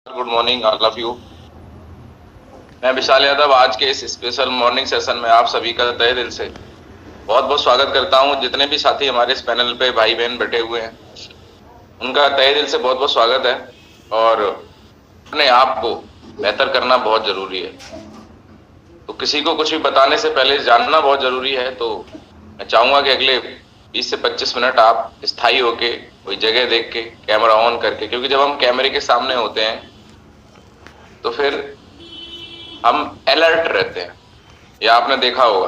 Good morning all of you. मैं विशाल यादव आज के इस स्पेशल मॉर्निंग सेशन में आप सभी का तहे दिल से बहुत बहुत स्वागत करता हूं। जितने भी साथी हमारे इस पैनल पे भाई बहन बैठे हुए हैं उनका तहे दिल से बहुत बहुत स्वागत है। और अपने आप को बेहतर करना बहुत जरूरी है, तो किसी को कुछ भी बताने से पहले जानना बहुत जरूरी है। तो मैं चाहूंगा कि अगले 20 से 25 मिनट आप स्थायी होके कोई जगह देख के कैमरा ऑन करके, क्योंकि जब हम कैमरे के सामने होते हैं तो फिर हम अलर्ट रहते हैं। या आपने देखा होगा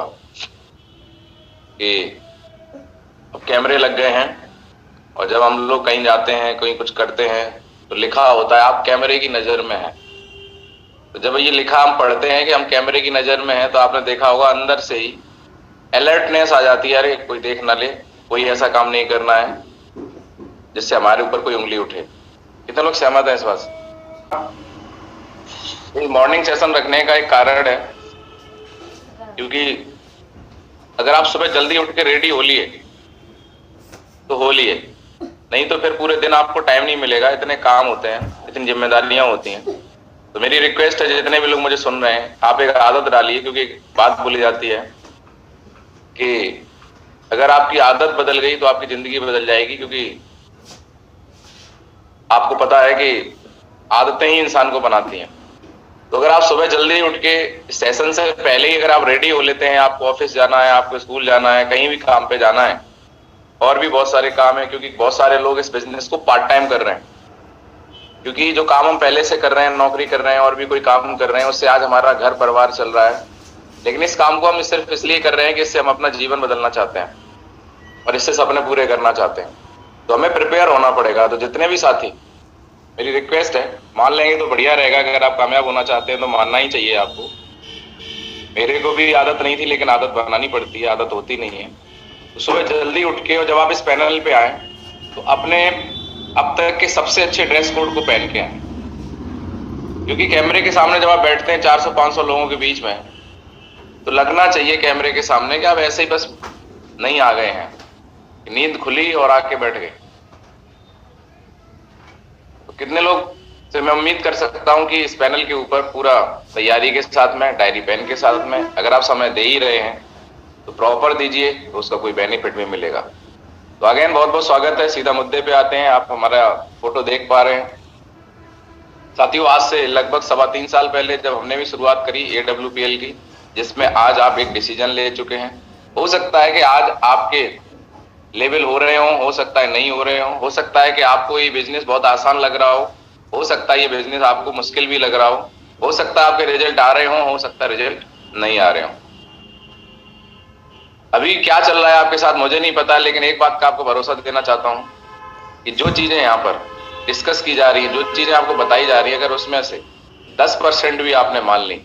कि अब कैमरे लग गए हैं और जब हम लोग कहीं जाते हैं कहीं कुछ करते हैं तो लिखा होता है आप कैमरे की नजर में हैं। तो जब ये लिखा हम पढ़ते हैं कि हम कैमरे की नजर में हैं तो आपने देखा होगा अंदर से ही अलर्टनेस आ जाती है, अरे कोई देख ना ले, कोई ऐसा काम नहीं करना है जिससे हमारे ऊपर कोई उंगली उठे। कितने लोग सहमत हैं इस बात से? मॉर्निंग सेशन रखने का एक कारण है क्योंकि अगर आप सुबह जल्दी उठ के रेडी हो लिए तो हो लिए, नहीं तो फिर पूरे दिन आपको टाइम नहीं मिलेगा। इतने काम होते हैं, इतनी जिम्मेदारियां होती हैं। तो मेरी रिक्वेस्ट है जितने भी लोग मुझे सुन रहे हैं, आप एक आदत डालिए, क्योंकि एक बात बोली जाती है कि अगर आपकी आदत बदल गई तो आपकी जिंदगी बदल जाएगी। क्योंकि आपको पता है कि आदतें ही इंसान को बनाती हैं। तो अगर आप सुबह जल्दी उठ के सेशन से पहले ही अगर आप रेडी हो लेते हैं, आपको ऑफिस जाना है, आपको स्कूल जाना है, कहीं भी काम पे जाना है, और भी बहुत सारे काम है, क्योंकि बहुत सारे लोग इस बिजनेस को पार्ट टाइम कर रहे हैं। क्योंकि जो काम हम पहले से कर रहे हैं, नौकरी कर रहे हैं और भी कोई काम कर रहे हैं, उससे आज हमारा घर परिवार चल रहा है। लेकिन इस काम को हम सिर्फ इसलिए कर रहे हैं कि इससे हम अपना जीवन बदलना चाहते हैं और इससे सपने पूरे करना चाहते हैं। तो हमें प्रिपेयर होना पड़ेगा। तो जितने भी साथी, मेरी रिक्वेस्ट है, मान लेंगे तो बढ़िया रहेगा। अगर आप कामयाब होना चाहते हैं तो मानना ही चाहिए आपको। मेरे को भी आदत नहीं थी, लेकिन आदत बनानी पड़ती है, आदत होती नहीं है। तो सुबह जल्दी उठ के और जब आप इस पैनल पे आए तो अपने अब तक के सबसे अच्छे ड्रेस कोड को पहन के आए। क्योंकि कैमरे के सामने जब आप बैठते हैं 400-500 लोगों के बीच में, तो लगना चाहिए कैमरे के सामने कि आप ऐसे ही बस नहीं आ गए हैं, नींद खुली और आके बैठ गए। तो कितने लोग से मैं उम्मीद कर सकता हूं कि इस पैनल के ऊपर पूरा तैयारी के साथ में, डायरी पेन के साथ में, अगर आप समय दे ही रहे हैं तो प्रॉपर दीजिए, तो उसका कोई बेनिफिट भी मिलेगा। तो अगेन बहुत बहुत स्वागत है। सीधा मुद्दे पे आते हैं। आप हमारा फोटो देख पा रहे हैं साथियों। आज से लगभग 3.25 साल पहले जब हमने भी शुरुआत करी AWPL की, जिसमें आज आप एक डिसीजन ले चुके हैं। हो सकता है कि आज आपके लेवल हो रहे हो सकता है नहीं हो सकता है कि आपको ये बिजनेस बहुत आसान लग रहा हो सकता है ये बिजनेस आपको मुश्किल भी लग रहा हो सकता है आपके रिजल्ट आ रहे हो सकता है रिजल्ट नहीं आ रहे हो। अभी क्या चल रहा है आपके साथ मुझे नहीं पता, लेकिन एक बात का आपको भरोसा देना चाहता हूं कि जो चीजें यहाँ पर डिस्कस की जा रही है, जो चीजें आपको बताई जा रही है, अगर उसमें से 10% भी आपने मान ली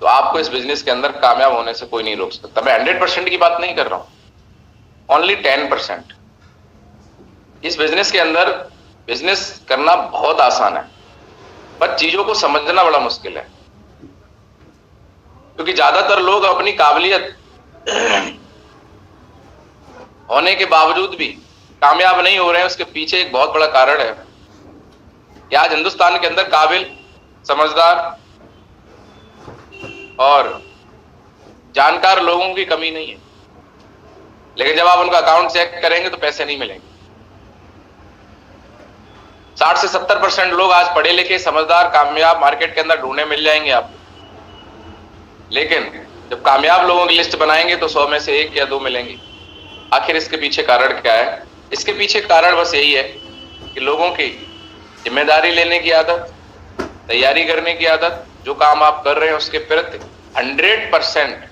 तो आपको इस बिजनेस के अंदर कामयाब होने से कोई नहीं रोक सकता। मैं 100% की बात नहीं कर रहा हूं, ओनली 10%। इस बिजनेस के अंदर बिजनेस करना बहुत आसान है, पर चीजों को समझना बड़ा मुश्किल है। क्योंकि ज्यादातर लोग अपनी काबिलियत होने के बावजूद भी कामयाब नहीं हो रहे हैं। उसके पीछे एक बहुत बड़ा कारण है कि आज हिंदुस्तान के अंदर काबिल, समझदार और जानकार लोगों की कमी नहीं है। लेकिन जब आप उनका अकाउंट चेक करेंगे तो पैसे नहीं मिलेंगे। 60 से 70% लोग आज पढ़े लिखे, समझदार, कामयाब मार्केट के अंदर ढूंढने मिल जाएंगे आपको। लेकिन जब कामयाब लोगों की लिस्ट बनाएंगे तो 100 में से 1 या 2 मिलेंगे। आखिर इसके पीछे कारण क्या है? इसके पीछे कारण बस यही है कि लोगों की जिम्मेदारी लेने की आदत, तैयारी करने की आदत, जो काम आप कर रहे हैं उसके प्रति 100%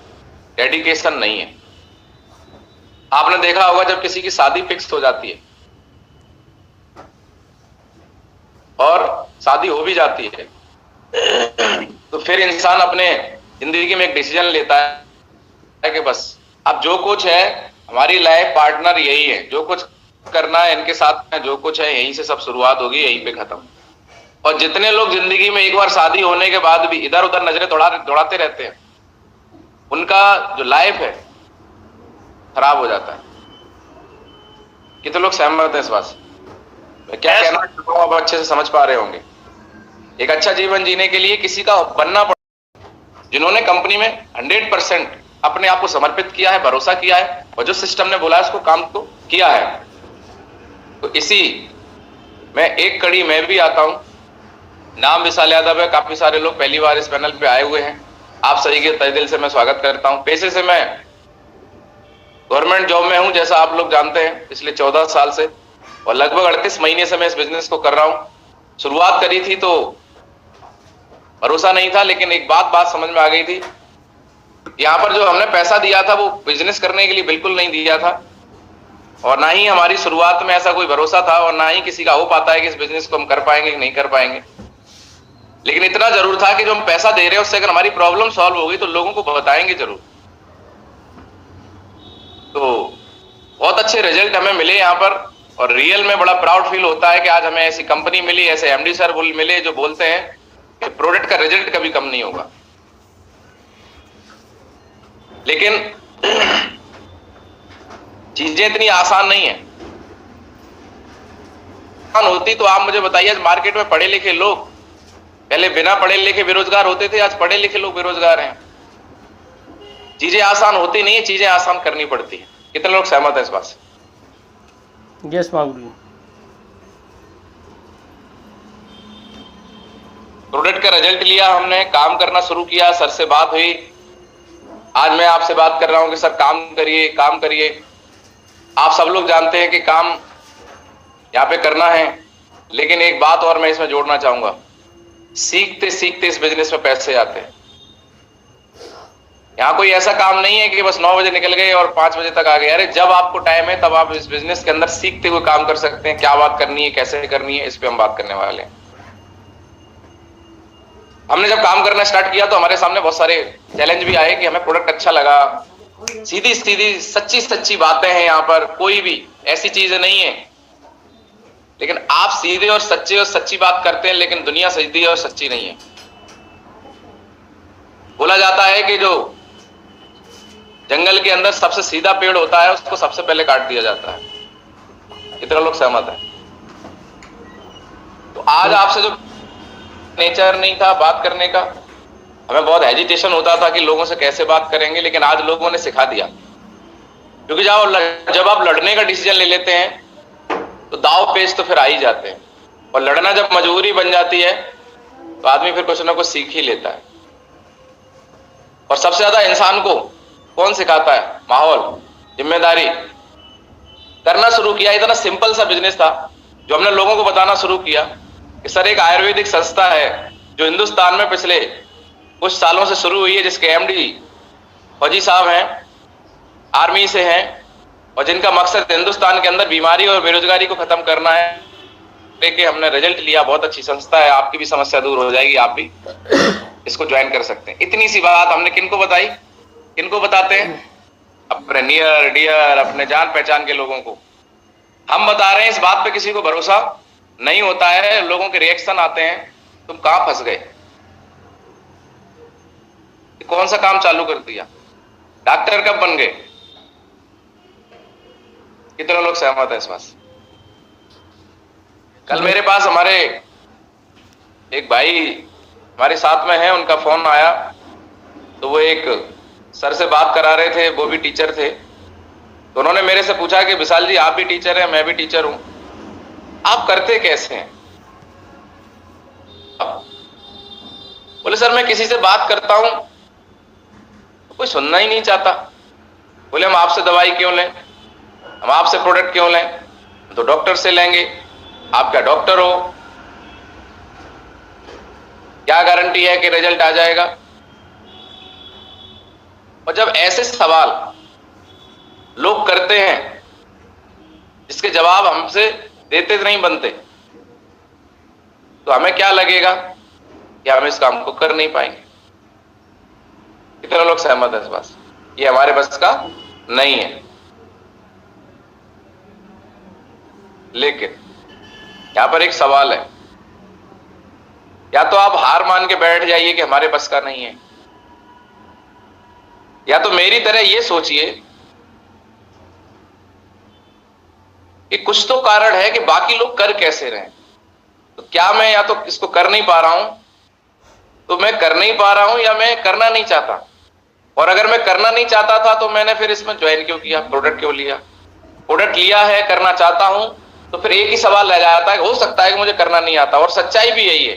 डेडिकेशन नहीं है। आपने देखा होगा जब किसी की शादी फिक्स हो जाती है और शादी हो भी जाती है तो फिर इंसान अपने जिंदगी में एक डिसीजन लेता है कि बस अब जो कुछ है, हमारी लाइफ पार्टनर यही है, जो कुछ करना है इनके साथ में, जो कुछ है यहीं से सब शुरुआत होगी, यहीं पे खत्म। और जितने लोग जिंदगी में एक बार शादी होने के बाद भी इधर उधर नजरें दौड़ाते रहते हैं, उनका जो लाइफ है खराब हो जाता है। कितने लोग सहमत हैं इस बात से? मैं क्या कहना चाहता हूं आप अच्छे से समझ पा रहे होंगे। एक अच्छा जीवन जीने के लिए किसी का बनना पड़ा, जिन्होंने कंपनी में 100% अपने आप को समर्पित किया है, भरोसा किया है और जो सिस्टम ने बोला है उसको काम को किया है। तो इसी में एक कड़ी मैं भी आता हूं। नाम विशाल यादव है, काफी सारे लोग पहली बार इस पैनल पे आए हुए हैं। आप सभी के तहे दिल से मैं स्वागत करता हूं। पेशे से मैं गवर्नमेंट जॉब में हूं, जैसा आप लोग जानते हैं, पिछले 14 साल से, और लगभग 38 महीने से मैं इस बिजनेस को कर रहा हूं। शुरुआत करी थी तो भरोसा नहीं था, लेकिन एक बात समझ में आ गई थी। यहां पर जो हमने पैसा दिया था वो बिजनेस करने के लिए बिल्कुल नहीं दिया था, और ना ही हमारी शुरुआत में ऐसा कोई भरोसा था, और ना ही किसी का हो पाता है कि इस बिजनेस को हम कर पाएंगे कि नहीं कर पाएंगे। लेकिन इतना जरूर था कि जो हम पैसा दे रहे हैं उससे अगर हमारी प्रॉब्लम सॉल्व होगी तो लोगों को बताएंगे जरूर। तो बहुत अच्छे रिजल्ट हमें मिले यहाँ पर, और रियल में बड़ा प्राउड फील होता है कि आज हमें ऐसी कंपनी मिली, ऐसे एमडी सर मिले जो बोलते हैं कि प्रोडक्ट का रिजल्ट कभी कम नहीं होगा। लेकिन चीजें इतनी आसान नहीं है। आसान होती तो आप मुझे बताइए, आज मार्केट में पढ़े लिखे लोग, पहले बिना पढ़े लिखे बेरोजगार होते थे, आज पढ़े लिखे लोग बेरोजगार हैं। चीजें आसान होती नहीं है, चीजें आसान करनी पड़ती है। कितने लोग सहमत है इस बात से? यस बाबू। प्रोडक्ट का रिजल्ट लिया हमने, काम करना शुरू किया, सर से बात हुई, आज मैं आपसे बात कर रहा हूं कि सर काम करिए काम करिए। आप सब लोग जानते हैं कि काम यहाँ पे करना है, लेकिन एक बात और मैं इसमें जोड़ना चाहूंगा, सीखते सीखते इस बिजनेस में पैसे आते हैं। यहाँ कोई ऐसा काम नहीं है कि बस 9 बजे निकल गए और 5 बजे तक आ गए। अरे जब आपको टाइम है तब आप इस बिजनेस के अंदर सीखते हुए काम कर सकते हैं। क्या बात करनी है, कैसे करनी है, इस पे हम बात करने वाले हैं। हमने जब काम करना स्टार्ट किया तो हमारे सामने बहुत सारे चैलेंज भी आए कि हमें प्रोडक्ट अच्छा लगा, सीधी सीधी सच्ची सच्ची बातें हैं यहाँ पर, कोई भी ऐसी चीज नहीं है। लेकिन आप सीधे और सच्चे और सच्ची बात करते हैं, लेकिन दुनिया सीधी और सच्ची नहीं है। बोला जाता है कि जो जंगल के अंदर सबसे सीधा पेड़ होता है उसको सबसे पहले काट दिया जाता है। कितने लोग सहमत हैं? तो आज आपसे जो नेचर नहीं था बात करने का, हमें बहुत हेजिटेशन होता था कि लोगों से कैसे बात करेंगे, लेकिन आज लोगों ने सिखा दिया। क्योंकि जब आप लड़ने का डिसीजन ले लेते हैं तो दाव पेच तो फिर आ ही जाते हैं, और लड़ना जब मजबूरी बन जाती है तो आदमी फिर कुछ ना कुछ सीख ही लेता है। और सबसे ज्यादा इंसान को कौन सिखाता है? माहौल, जिम्मेदारी। करना शुरू किया, इतना सिंपल सा बिजनेस था जो हमने लोगों को बताना शुरू किया कि सर एक आयुर्वेदिक संस्था है जो हिंदुस्तान में पिछले कुछ सालों से शुरू हुई है, जिसके एमडी फौजी साहब हैं, आर्मी से हैं, और जिनका मकसद हिंदुस्तान के अंदर बीमारी और बेरोजगारी को खत्म करना है। लेके हमने रिजल्ट लिया, बहुत अच्छी संस्था है, आपकी भी समस्या दूर हो जाएगी, आप भी इसको ज्वाइन कर सकते हैं। इतनी सी बात हमने किनको बताई? किनको बताते हैं? अपने नियर डियर, अपने जान पहचान के लोगों को हम बता रहे हैं। इस बात पे किसी को भरोसा नहीं होता है, लोगों के रिएक्शन आते हैं, तुम कहां फंस गए, कौन सा काम चालू कर दिया, डॉक्टर कब बन गए। कितने लोग सहमत है इस बात से? कल मेरे पास हमारे एक भाई हमारे साथ में है, उनका फोन आया, तो वो एक सर से बात करा रहे थे, वो भी टीचर थे। तो उन्होंने मेरे से पूछा कि विशाल जी आप भी टीचर हैं, मैं भी टीचर हूं, आप करते कैसे हैं? बोले सर मैं किसी से बात करता हूं तो कोई सुनना ही नहीं चाहता। बोले हम आपसे दवाई क्यों लें, हम आपसे प्रोडक्ट क्यों लें, तो डॉक्टर से लेंगे, आप क्या डॉक्टर हो, क्या गारंटी है कि रिजल्ट आ जाएगा। और जब ऐसे सवाल लोग करते हैं इसके जवाब हमसे देते नहीं बनते, तो हमें क्या लगेगा कि हम इस काम को कर नहीं पाएंगे। कितने लोग सहमत है इस बात से? ये हमारे बस का नहीं है। लेकिन यहां पर एक सवाल है, या तो आप हार मान के बैठ जाइए कि हमारे बस का नहीं है, या तो मेरी तरह ये सोचिए कि कुछ तो कारण है कि बाकी लोग कर कैसे रहे हैं। तो क्या मैं या तो इसको कर नहीं पा रहा हूं, तो मैं कर नहीं पा रहा हूं, या मैं करना नहीं चाहता? और अगर मैं करना नहीं चाहता था तो मैंने फिर इसमें ज्वाइन क्यों किया, प्रोडक्ट क्यों लिया? प्रोडक्ट लिया है, करना चाहता हूं, तो फिर एक ही सवाल रह जाता है, हो सकता है कि मुझे करना नहीं आता। और सच्चाई भी यही है,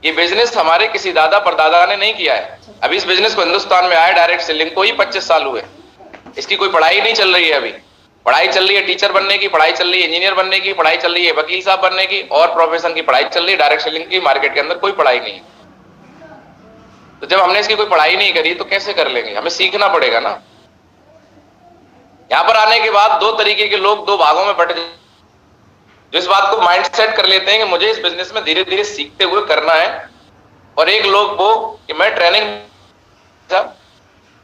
ये बिजनेस हमारे किसी दादा परदादा ने नहीं किया है। अभी इस बिजनेस को हिंदुस्तान में आए डायरेक्ट सेलिंग को ही 25 साल हुए। इसकी कोई पढ़ाई नहीं चल रही है। अभी पढ़ाई चल रही है टीचर बनने की, पढ़ाई चल रही है इंजीनियर बनने की, पढ़ाई चल रही है वकील साहब बनने की, और प्रोफेशन की पढ़ाई चल रही है। डायरेक्ट सेलिंग की मार्केट के अंदर कोई पढ़ाई नहीं है। तो जब हमने इसकी कोई पढ़ाई नहीं करी तो कैसे कर लेंगे? हमें सीखना पड़ेगा ना। यहां पर आने के बाद दो तरीके के लोग दो भागों में बट जो इस बात को माइंड सेट कर लेते हैं कि मुझे इस बिजनेस में धीरे धीरे सीखते हुए करना है, और एक लोग वो कि मैं ट्रेनिंग,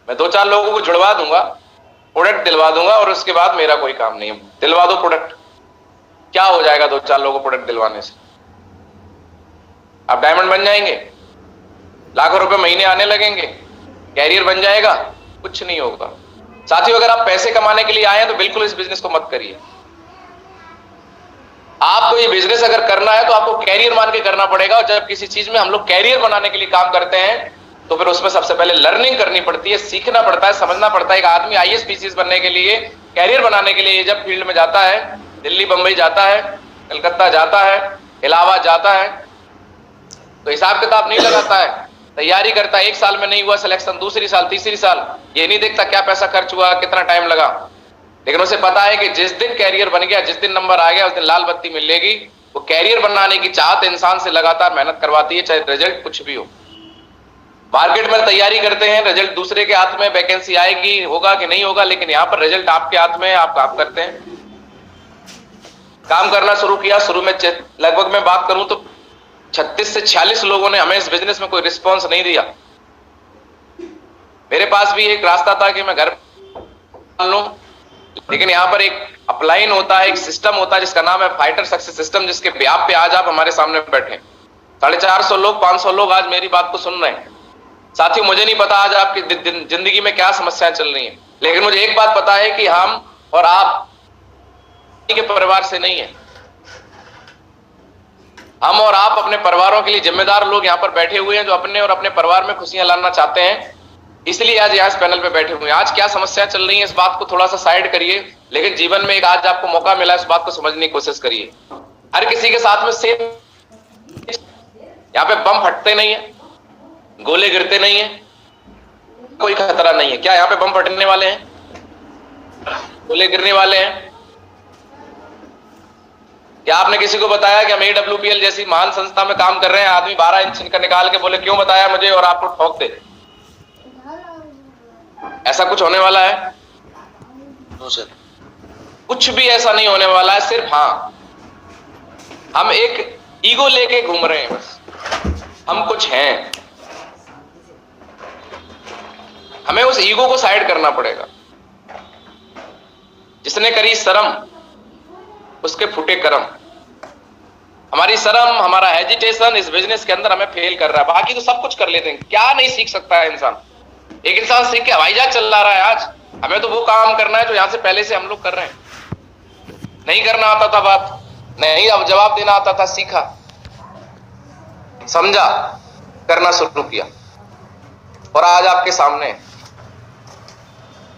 मैं 2-4 लोगों को जुड़वा दूंगा, प्रोडक्ट दिलवा दूंगा, और उसके बाद मेरा कोई काम नहीं है। दिलवा दो प्रोडक्ट, क्या हो जाएगा 2-4 लोगों को प्रोडक्ट दिलवाने से? आप डायमंड बन जाएंगे, लाखों रुपए महीने आने लगेंगे, कैरियर बन जाएगा? कुछ नहीं होगा। साथियों, अगर आप पैसे कमाने के लिए आए हैं तो बिल्कुल इस बिजनेस को मत करिए। आपको ये बिजनेस अगर करना है तो आपको कैरियर मान के करना पड़ेगा। और जब किसी चीज में हम लोग कैरियर बनाने के लिए काम करते हैं तो फिर उसमें सबसे पहले लर्निंग करनी पड़ती है, सीखना पड़ता है, समझना पड़ता है। एक आदमी आईएएस पीसीएस बनने के लिए, कैरियर बनाने के लिए जब फील्ड में जाता है, दिल्ली बंबई जाता है, कलकत्ता जाता है, इलाहाबाद जाता है, तो हिसाब किताब नहीं लगाता है, तैयारी करता है। 1 साल में नहीं हुआ सिलेक्शन, दूसरी साल, तीसरी साल, ये नहीं देखता क्या पैसा खर्च हुआ, कितना टाइम लगा। लेकिन उसे पता है कि जिस दिन कैरियर बन गया, जिस दिन नंबर आ गया, उस दिन लाल बत्ती मिलेगी। वो कैरियर बनाने की चाहत इंसान से लगातार मेहनत करवाती है, चाहे रिजल्ट कुछ भी हो। मार्केट में तैयारी करते हैं, रिजल्ट दूसरे के हाथ में, वैकेंसी आएगी, होगा कि नहीं होगा, लेकिन यहां पर रिजल्ट आपके हाथ में है, आप काम करते हैं। काम करना शुरू किया, शुरू में लगभग मैं बात करूं तो 36 से 46 लोगों ने हमें इस बिजनेस में कोई रिस्पॉन्स नहीं दिया। मेरे पास भी एक रास्ता था कि मैं घर लूं, लेकिन यहां पर एक अपलाइन होता है, एक सिस्टम होता है जिसका नाम है फाइटर सक्सेस सिस्टम, जिसके ब्याह पे आज आप हमारे सामने बैठे। 450 लोग, 500 लोग आज मेरी बात को सुन रहे हैं। साथियों, मुझे नहीं पता आज आपकी जिंदगी में क्या समस्याएं चल रही हैं, लेकिन मुझे एक बात पता है कि हम और आप के परिवार से नहीं है। हम और आप अपने परिवारों के लिए जिम्मेदार लोग यहां पर बैठे हुए हैं, जो अपने और अपने परिवार में खुशियां लाना चाहते हैं। इसलिए आज यहाँ इस पैनल पे बैठे हुए हैं। आज क्या समस्या चल रही है इस बात को थोड़ा सा साइड करिए, लेकिन जीवन में एक आज आपको मौका मिला, इस बात को समझने की कोशिश करिए। हर किसी के साथ में सेम, यहाँ पे बम फटते नहीं है, गोले गिरते नहीं है, कोई खतरा नहीं है। क्या यहाँ पे बम फटने वाले हैं, गोले गिरने वाले हैं? क्या आपने किसी को बताया कि हम AWPL जैसी महान संस्था में काम कर रहे हैं? आदमी 12 इंच का निकाल के बोले क्यों बताया मुझे, और आपको ठोक दे। ऐसा कुछ होने वाला है? नो सर, कुछ भी ऐसा नहीं होने वाला है। सिर्फ हाँ, हम एक ईगो लेके घूम रहे हैं, बस हम कुछ हैं। हमें उस ईगो को साइड करना पड़ेगा। जिसने करी शर्म उसके फूटे कर्म। हमारी शर्म, हमारा हेजिटेशन इस बिजनेस के अंदर हमें फेल कर रहा है। बाकी तो सब कुछ कर लेते हैं, क्या नहीं सीख सकता है इंसान। एक इंसान सीख के हवाई जहाज चल रहा है आज, हमें तो वो काम करना है जो यहां से पहले से हम लोग कर रहे हैं। नहीं करना आता था बात, नहीं अब जवाब देना आता था, सीखा, समझा, करना शुरू किया, और आज आपके सामने।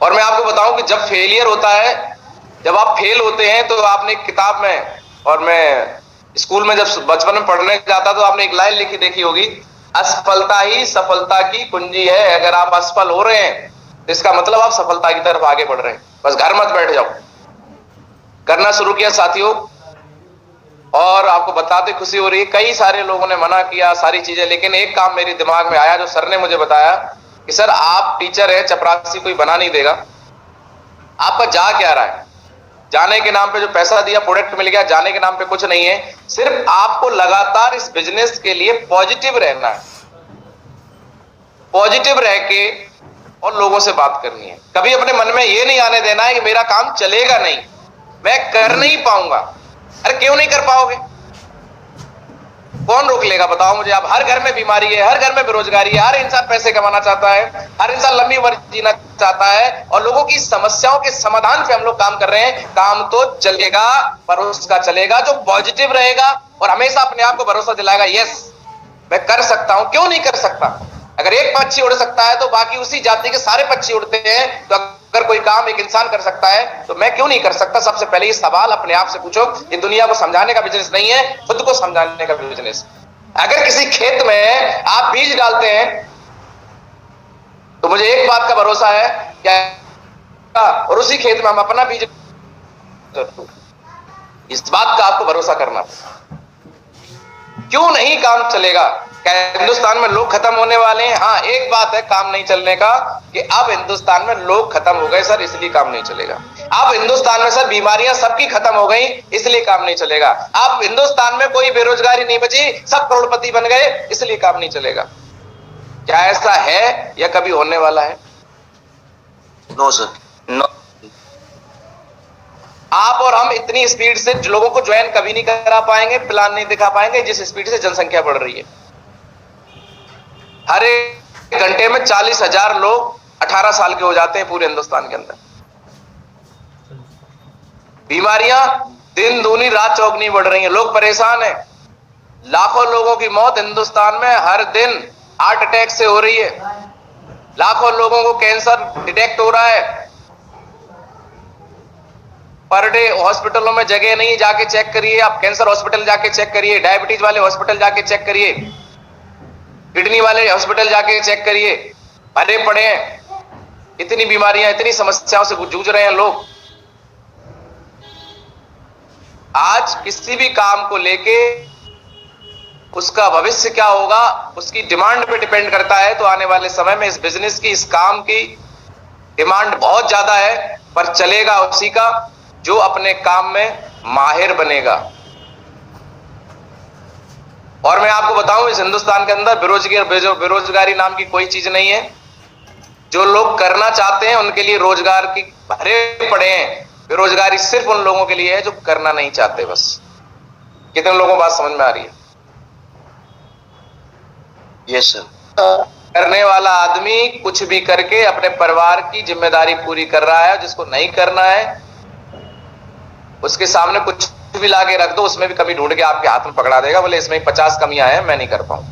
और मैं आपको बताऊं कि जब फेलियर होता है, जब आप फेल होते हैं, तो आपने एक किताब में, और मैं स्कूल में जब बचपन में पढ़ने जाता तो आपने एक लाइन लिखी देखी होगी, असफलता ही सफलता की कुंजी है। अगर आप असफल हो रहे हैं तो इसका मतलब आप सफलता की तरफ आगे बढ़ रहे हैं। बस घर मत बैठ जाओ। करना शुरू किया साथियों, और आपको बताते खुशी हो रही है, कई सारे लोगों ने मना किया सारी चीजें, लेकिन एक काम मेरे दिमाग में आया जो सर ने मुझे बताया कि सर आप टीचर है, चपरासी कोई बना नहीं देगा। आपका जा क्या रहा है? जाने के नाम पे जो पैसा दिया, प्रोडक्ट मिल गया, जाने के नाम पे कुछ नहीं है। सिर्फ आपको लगातार इस बिजनेस के लिए पॉजिटिव रहना है, पॉजिटिव रह के और लोगों से बात करनी है। कभी अपने मन में ये नहीं आने देना है कि मेरा काम चलेगा नहीं, मैं कर नहीं पाऊंगा। अरे क्यों नहीं कर पाओगे? कौन रोक लेगा बताओ मुझे। आप, हर घर में बीमारी है, हर घर में बेरोजगारी है, हर इंसान पैसे कमाना चाहता है, हर इंसान लंबी उम्र जीना चाहता है, और लोगों की समस्याओं के समाधान पे हम लोग काम कर रहे हैं। काम तो चलेगा, पर उसका चलेगा जो पॉजिटिव रहेगा, और हमेशा अपने आप को भरोसा दिलाएगा, यस मैं कर सकता हूं। क्यों नहीं कर सकता? अगर एक पक्षी उड़ सकता है तो बाकी उसी जाति के सारे पक्षी उड़ते हैं। तो अगर कोई काम एक इंसान कर सकता है तो मैं क्यों नहीं कर सकता? सबसे पहले ये सवाल अपने आप से पूछो। ये दुनिया को समझाने का बिजनेस नहीं है, खुद को समझाने का बिजनेस। अगर किसी खेत में आप बीज डालते हैं तो मुझे एक बात का भरोसा है क्या, और उसी खेत में हम अपना बीज, इस बात का आपको भरोसा करना। क्यों नहीं काम चलेगा? क्या हिंदुस्तान में लोग खत्म होने वाले हैं? हाँ, एक बात है काम नहीं चलने का कि अब हिंदुस्तान में लोग खत्म हो गए सर, इसलिए काम नहीं चलेगा। अब हिंदुस्तान में सर बीमारियां सबकी खत्म हो गई, इसलिए काम नहीं चलेगा। अब हिंदुस्तान में कोई बेरोजगारी नहीं बची, सब करोड़पति बन गए, इसलिए काम नहीं चलेगा। क्या ऐसा है या कभी होने वाला है? No sir, no. आप और हम इतनी स्पीड से लोगों को ज्वाइन कभी नहीं करा पाएंगे, प्लान नहीं दिखा पाएंगे जिस स्पीड से जनसंख्या बढ़ रही है। हर एक घंटे में 40,000 लोग 18 साल के हो जाते हैं पूरे हिंदुस्तान के अंदर। बीमारियां दिन दूनी रात चौगनी बढ़ रही हैं, लोग परेशान हैं। लाखों लोगों की मौत हिंदुस्तान में हर दिन हार्ट अटैक से हो रही है। लाखों लोगों को कैंसर डिटेक्ट हो रहा है। पर डे हॉस्पिटलों में जगह नहीं, जाके चेक करिए। आप कैंसर हॉस्पिटल जाके चेक करिए, डायबिटीज वाले हॉस्पिटल जाके चेक करिए, किडनी वाले हॉस्पिटल जाके चेक करिए, भरे पड़े हैं। इतनी बीमारियां, इतनी समस्याओं से जूझ रहे हैं लोग। आज किसी भी काम को लेके उसका भविष्य क्या होगा, उसकी डिमांड पे डिपेंड करता है। तो आने वाले समय में इस बिजनेस की, इस काम की डिमांड बहुत ज्यादा है, पर चलेगा उसी का जो अपने काम में माहिर बनेगा। और मैं आपको बताऊं, इस हिंदुस्तान के अंदर बेरोजगारी नाम की कोई चीज नहीं है। जो लोग करना चाहते हैं उनके लिए रोजगार की भरे पड़े हैं। बेरोजगारी सिर्फ उन लोगों के लिए है जो करना नहीं चाहते बस। कितने लोगों को बात समझ में आ रही है? Yes sir. करने वाला आदमी कुछ भी करके अपने परिवार की जिम्मेदारी पूरी कर रहा है। जिसको नहीं करना है उसके सामने कुछ भी लाके रख दो, उसमें भी कमी ढूंढ के आपके हाथ में पकड़ा देगा, बोले इसमें 50 कमियां हैं, मैं नहीं कर पाऊं।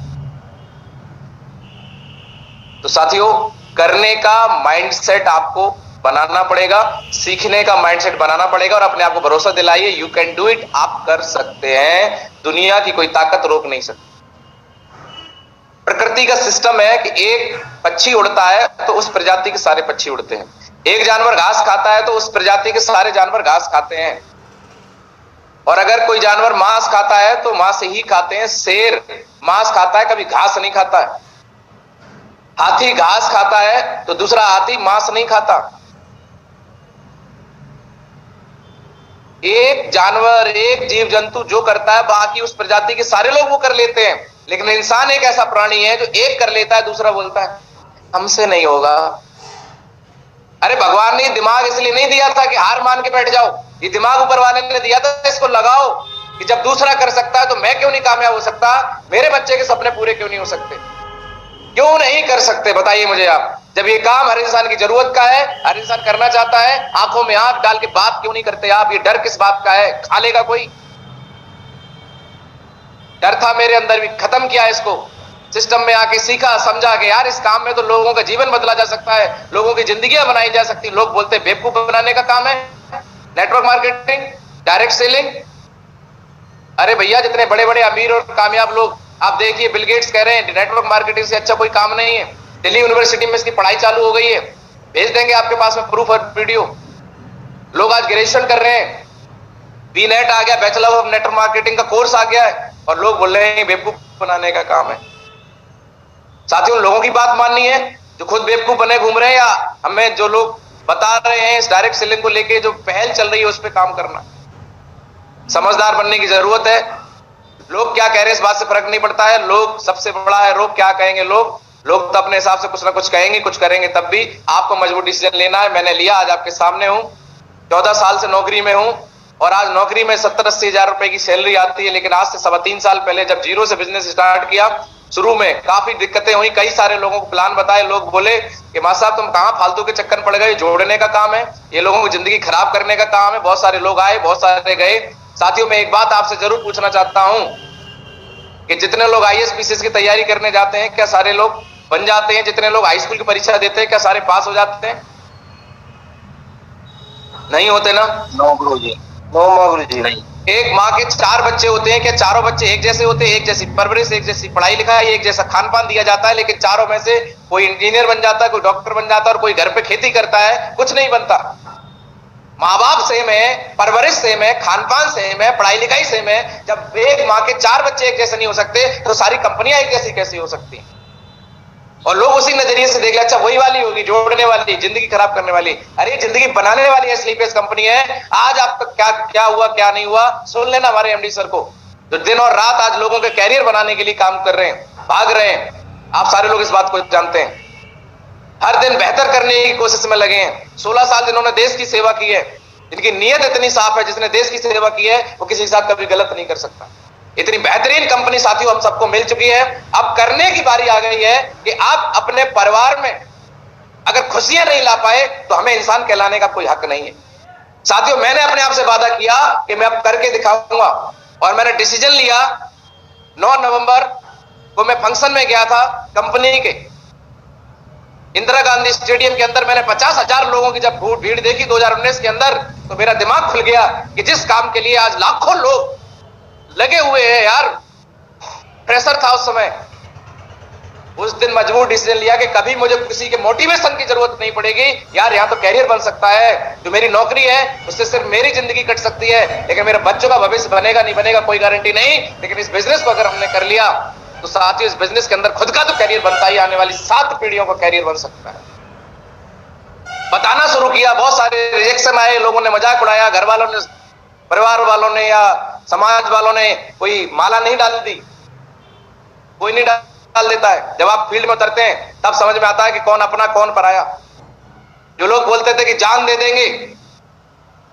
तो साथियों, करने का माइंडसेट आपको बनाना पड़ेगा, सीखने का माइंडसेट बनाना पड़ेगा और अपने आप को भरोसा दिलाइए, यू कैन डू इट। आप कर सकते हैं, दुनिया की कोई ताकत रोक नहीं सकती। प्रकृति का सिस्टम है कि एक पक्षी उड़ता है तो उस प्रजाति के सारे पक्षी उड़ते हैं। एक जानवर घास खाता है तो उस प्रजाति के सारे जानवर घास खाते हैं। और अगर कोई जानवर मांस खाता है तो मांस ही खाते हैं। शेर मांस खाता है, कभी घास नहीं खाता है। हाथी घास खाता है तो दूसरा हाथी मांस नहीं खाता। एक जानवर, एक जीव जंतु जो करता है बाकी उस प्रजाति के सारे लोग वो कर लेते हैं। लेकिन इंसान एक ऐसा प्राणी है जो एक कर लेता है, दूसरा बोलता है हमसे नहीं होगा। अरे भगवान ने दिमाग इसलिए नहीं दिया था कि हार मान के बैठ जाओ। ये दिमाग ऊपर वाले ने दिया था, इसको लगाओ कि जब दूसरा कर सकता है तो मैं क्यों नहीं कामयाब हो सकता, मेरे बच्चे के सपने पूरे क्यों नहीं हो सकते, क्यों नहीं कर सकते? बताइए मुझे आप। जब ये काम हर इंसान की जरूरत का है, हर इंसान करना चाहता है, आंखों में आंख डाल के बात क्यों नहीं करते आप? ये डर किस बात का है? खा लेगा कोई? डर था मेरे अंदर भी, खत्म किया इसको। सिस्टम में आके सीखा, समझा कि यार इस काम में तो लोगों का जीवन बदला जा सकता है, लोगों की जिंदगियां बनाई जा सकती। लोग बोलते हैं बेवकूफ बनाने का काम है नेटवर्क मार्केटिंग, डायरेक्ट सेलिंग। अरे भैया, जितने बड़े बड़े अमीर और कामयाब लोग आप देखिए, बिल गेट्स कह रहे हैं नेटवर्क मार्केटिंग से अच्छा कोई काम नहीं है। दिल्ली यूनिवर्सिटी में इसकी पढ़ाई चालू हो गई है, भेज देंगे आपके पास में प्रूफ और वीडियो। लोग आज ग्रेजुएशन कर रहे हैं, बीनेट आ गया, बैचलर ऑफ नेटवर्क मार्केटिंग का कोर्स आ गया है, और लोग बोल रहे हैं बेवकूफ बनाने का काम है। साथियों, उन लोगों की बात माननी है जो खुद बेवकूफ बने घूम रहे हैं, या हमें जो लोग बता रहे हैं इस डायरेक्ट सेलिंग को लेके जो पहल चल रही है उस पर काम करना? समझदार बनने की जरूरत है। लोग क्या कह रहे हैं इस बात से फर्क नहीं पड़ता है। लोग सबसे बड़ा है, लोग क्या कहेंगे। लोग तो अपने हिसाब से कुछ ना कुछ कहेंगे, कुछ करेंगे। तब भी आपको मजबूत डिसीजन लेना है। मैंने लिया, आज आपके सामने हूं। 14 साल से नौकरी में हूं और आज नौकरी में 70-80 हजार रुपए की सैलरी आती है। लेकिन आज से 3.25 साल पहले जब जीरो से बिजनेस स्टार्ट किया, शुरू में काफी दिक्कतें हुई। कई सारे लोगों को प्लान बताए, लोग बोले कि मां साहब तुम कहां फालतू के चक्कर पड़ गए, जोड़ने का काम है, ये लोगों की जिंदगी खराब करने का काम है। बहुत सारे लोग आए, बहुत सारे गए। साथियों, मैं एक बात आपसे जरूर पूछना चाहता हूं कि जितने लोग आईएएस पीसीएस की तैयारी करने जाते हैं, क्या सारे लोग बन जाते हैं? जितने लोग हाई स्कूल की परीक्षा देते हैं, क्या सारे पास हो जाते हैं? नहीं होते ना? नो गुरुजी, नो गुरुजी, नहीं। एक माँ के 4 बच्चे होते हैं, क्या चारों बच्चे एक जैसे होते हैं? एक जैसी परवरिश, एक जैसी पढ़ाई लिखाई, एक जैसा खान पान दिया जाता है, लेकिन चारों में से कोई इंजीनियर बन जाता है, कोई डॉक्टर बन जाता है और कोई घर पे खेती करता है, कुछ नहीं बनता। माँ बाप सेम है, परवरिश सेम है, खान पान सेम है, पढ़ाई लिखाई सेम है। जब एक माँ के 4 बच्चे एक जैसे नहीं हो सकते तो सारी कंपनियां एक जैसी कैसी हो सकती हैं? और लोग उसी नजरिए से देख ले, अच्छा वही वाली होगी जोड़ने वाली, जिंदगी खराब करने वाली। अरे जिंदगी बनाने वाली स्लीपेस कंपनी है। आज आप तक क्या क्या हुआ क्या नहीं हुआ सुन लेना हमारे एमडी सर को, जो दिन और रात आज लोगों के कैरियर बनाने के लिए काम कर रहे हैं, भाग रहे हैं। आप सारे लोग इस बात को जानते हैं, हर दिन बेहतर करने की कोशिश में लगे हैं। 16 साल जिन्होंने देश की सेवा की है, जिनकी नीयत इतनी साफ है, जिसने देश की सेवा की है वो किसी के साथ कभी गलत नहीं कर सकता। इतनी बेहतरीन कंपनी साथियों हम सबको मिल चुकी है। अब करने की बारी आ गई है कि आप अपने परिवार में अगर खुशियां नहीं ला पाए तो हमें इंसान कहलाने का कोई हक नहीं है। साथियों, मैंने अपने आप से वादा किया कि मैं अब करके दिखाऊंगा और मैंने डिसीजन लिया। 9 नवंबर को मैं फंक्शन में गया था कंपनी के, इंदिरा गांधी स्टेडियम के अंदर। मैंने 50,000 लोगों की जब भीड़ देखी 2019 के अंदर, तो मेरा दिमाग खुल गया कि जिस काम के लिए आज लाखों लोग लगे हुए हैं यार, प्रेशर था उस समय। उस दिन मजबूर डिसीजन लिया कि कभी मुझे किसी के मोटिवेशन की जरूरत नहीं पड़ेगी यार। यहां तो कैरियर बन सकता है, जो मेरी नौकरी है उससे सिर्फ मेरी जिंदगी कट सकती है, लेकिन मेरे बच्चों का भविष्य बनेगा नहीं बनेगा कोई गारंटी नहीं। लेकिन इस बिजनेस को अगर हमने कर लिया तो साथियों, इस बिजनेस के अंदर खुद का तो कैरियर बनता ही, आने वाली 7 पीढ़ियों का कैरियर बन सकता है। बताना शुरू किया, बहुत सारे रिजेक्शन आए, लोगों ने मजाक उड़ाया, घर वालों ने, परिवार वालों ने या समाज वालों ने कोई माला नहीं डाल दी, कोई नहीं डाल देता है। जब आप फील्ड में उतरते हैं तब समझ में आता है कि कौन अपना कौन पराया। जो लोग बोलते थे कि जान दे देंगे,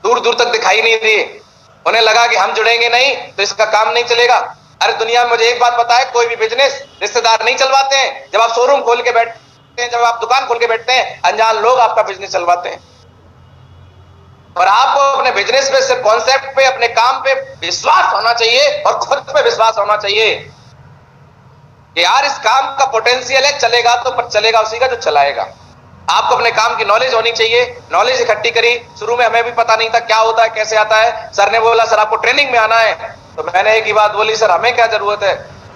दूर दूर तक दिखाई नहीं दिए। उन्हें लगा कि हम जुड़ेंगे नहीं तो इसका काम नहीं चलेगा। अरे दुनिया में मुझे एक बात पता है, कोई भी बिजनेस रिश्तेदार नहीं चलवाते हैं। जब आप शोरूम खोल के बैठते हैं, जब आप दुकान खोल के बैठते हैं, अनजान लोग आपका बिजनेस चलवाते हैं। और आपको अपने बिजनेस पे, सिर्फ कॉन्सेप्ट पे, अपने काम पे विश्वास होना चाहिए और खुद पे विश्वास होना चाहिए कि यार इस काम का पोटेंशियल है, चलेगा तो, पर चलेगा उसी का जो चलाएगा। आपको अपने काम की नॉलेज होनी चाहिए। नॉलेज इकट्ठी करी। शुरू में हमें भी पता नहीं था क्या होता है, कैसे आता है। सर ने बोला सर आपको ट्रेनिंग में आना है, तो मैंने एक ही बात बोली, सर हमें क्या जरूरत है,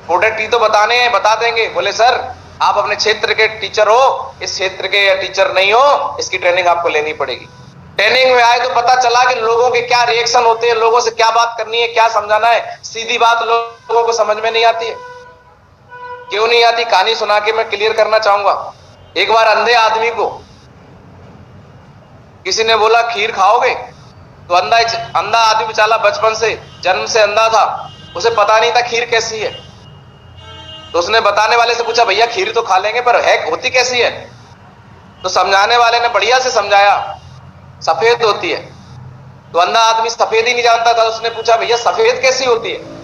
प्रोडक्ट ही तो बताने हैं, बता देंगे। बोले सर आप अपने क्षेत्र के टीचर हो, इस क्षेत्र के टीचर नहीं हो, इसकी ट्रेनिंग आपको लेनी पड़ेगी। ट्रेनिंग में आए तो पता चला कि लोगों के क्या रिएक्शन होते हैं, लोगों से क्या बात करनी है, क्या समझाना है। सीधी बात लोगों को समझ में नहीं आती है। क्यों नहीं आती, कहानी सुना के मैं क्लियर करना चाहूंगा। एक बार अंधे आदमी को किसी ने बोला खीर खाओगे, तो अंधा आदमी बेचारा बचपन से, जन्म से अंधा था, उसे पता नहीं था खीर कैसी है। तो उसने बताने वाले से पूछा भैया खीर तो खा लेंगे पर है होती कैसी है? तो समझाने वाले ने बढ़िया से समझाया, सफेद होती है। तो अंधा आदमी सफेद ही नहीं जानता था, उसने पूछा भैया सफेद कैसी होती है?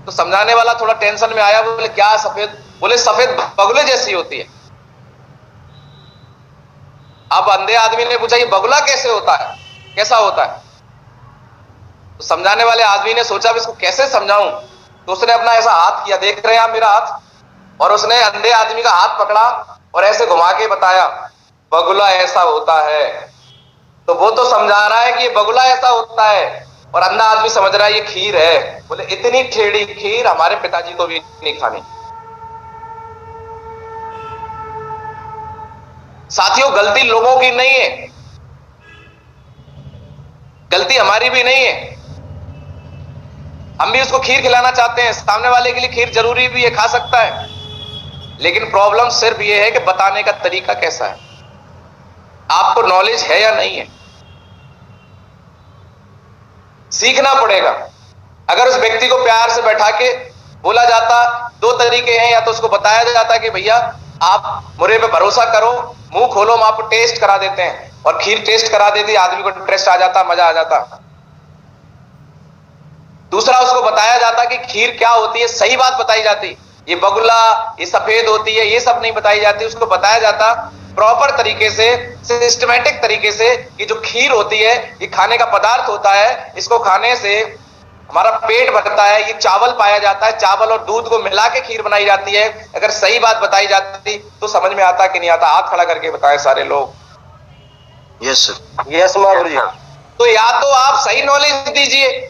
तो समझाने वाला थोड़ा टेंशन में आया, बोले क्या सफेद? बोले सफेद बगुले जैसी होती है। अब अंधे आदमी ने पूछा ये बगुला कैसे होता है, कैसा होता है? तो समझाने वाले आदमी ने सोचा इसको कैसे समझाऊं, तो उसने अपना ऐसा हाथ किया, देख रहे हैं आप मेरा हाथ, और उसने अंधे आदमी का हाथ पकड़ा और ऐसे घुमा के बताया बगुला ऐसा होता है। तो वो तो समझा रहा है कि ये बगुला ऐसा होता है, और अंधा आदमी समझ रहा है ये खीर है। बोले इतनी टेढ़ी खीर हमारे पिताजी को भी नहीं खानी। साथियों गलती लोगों की नहीं है, गलती हमारी भी नहीं है। हम भी उसको खीर खिलाना चाहते हैं, सामने वाले के लिए खीर जरूरी भी है, खा सकता है, लेकिन प्रॉब्लम सिर्फ ये है कि बताने का तरीका कैसा है, आपको नॉलेज है या नहीं है। सीखना पड़ेगा। अगर उस व्यक्ति को प्यार से बैठा के बोला जाता, 2 तरीके हैं, या तो उसको बताया जाता कि भैया आप मुझे पे भरोसा करो, मुंह खोलो, हम आपको टेस्ट करा देते हैं, और खीर टेस्ट करा देती, आदमी को इंटरेस्ट आ जाता, मजा आ जाता। दूसरा उसको बताया जाता कि खीर क्या होती है, सही बात बताई जाती ये बगुला, ये सफेद होती है, ये सब नहीं बताई जाती। उसको बताया जाता प्रॉपर तरीके से, सिस्टमेटिक तरीके से कि जो खीर होती है ये खाने का पदार्थ होता है, इसको खाने से हमारा पेट भरता है, ये चावल पाया जाता है, चावल और दूध को मिला के खीर बनाई जाती है। अगर सही बात बताई जाती तो समझ में आता कि नहीं आता? हाथ खड़ा करके बताएं सारे लोग। Yes sir. यस महागुरु जी। तो या तो आप सही नॉलेज दीजिए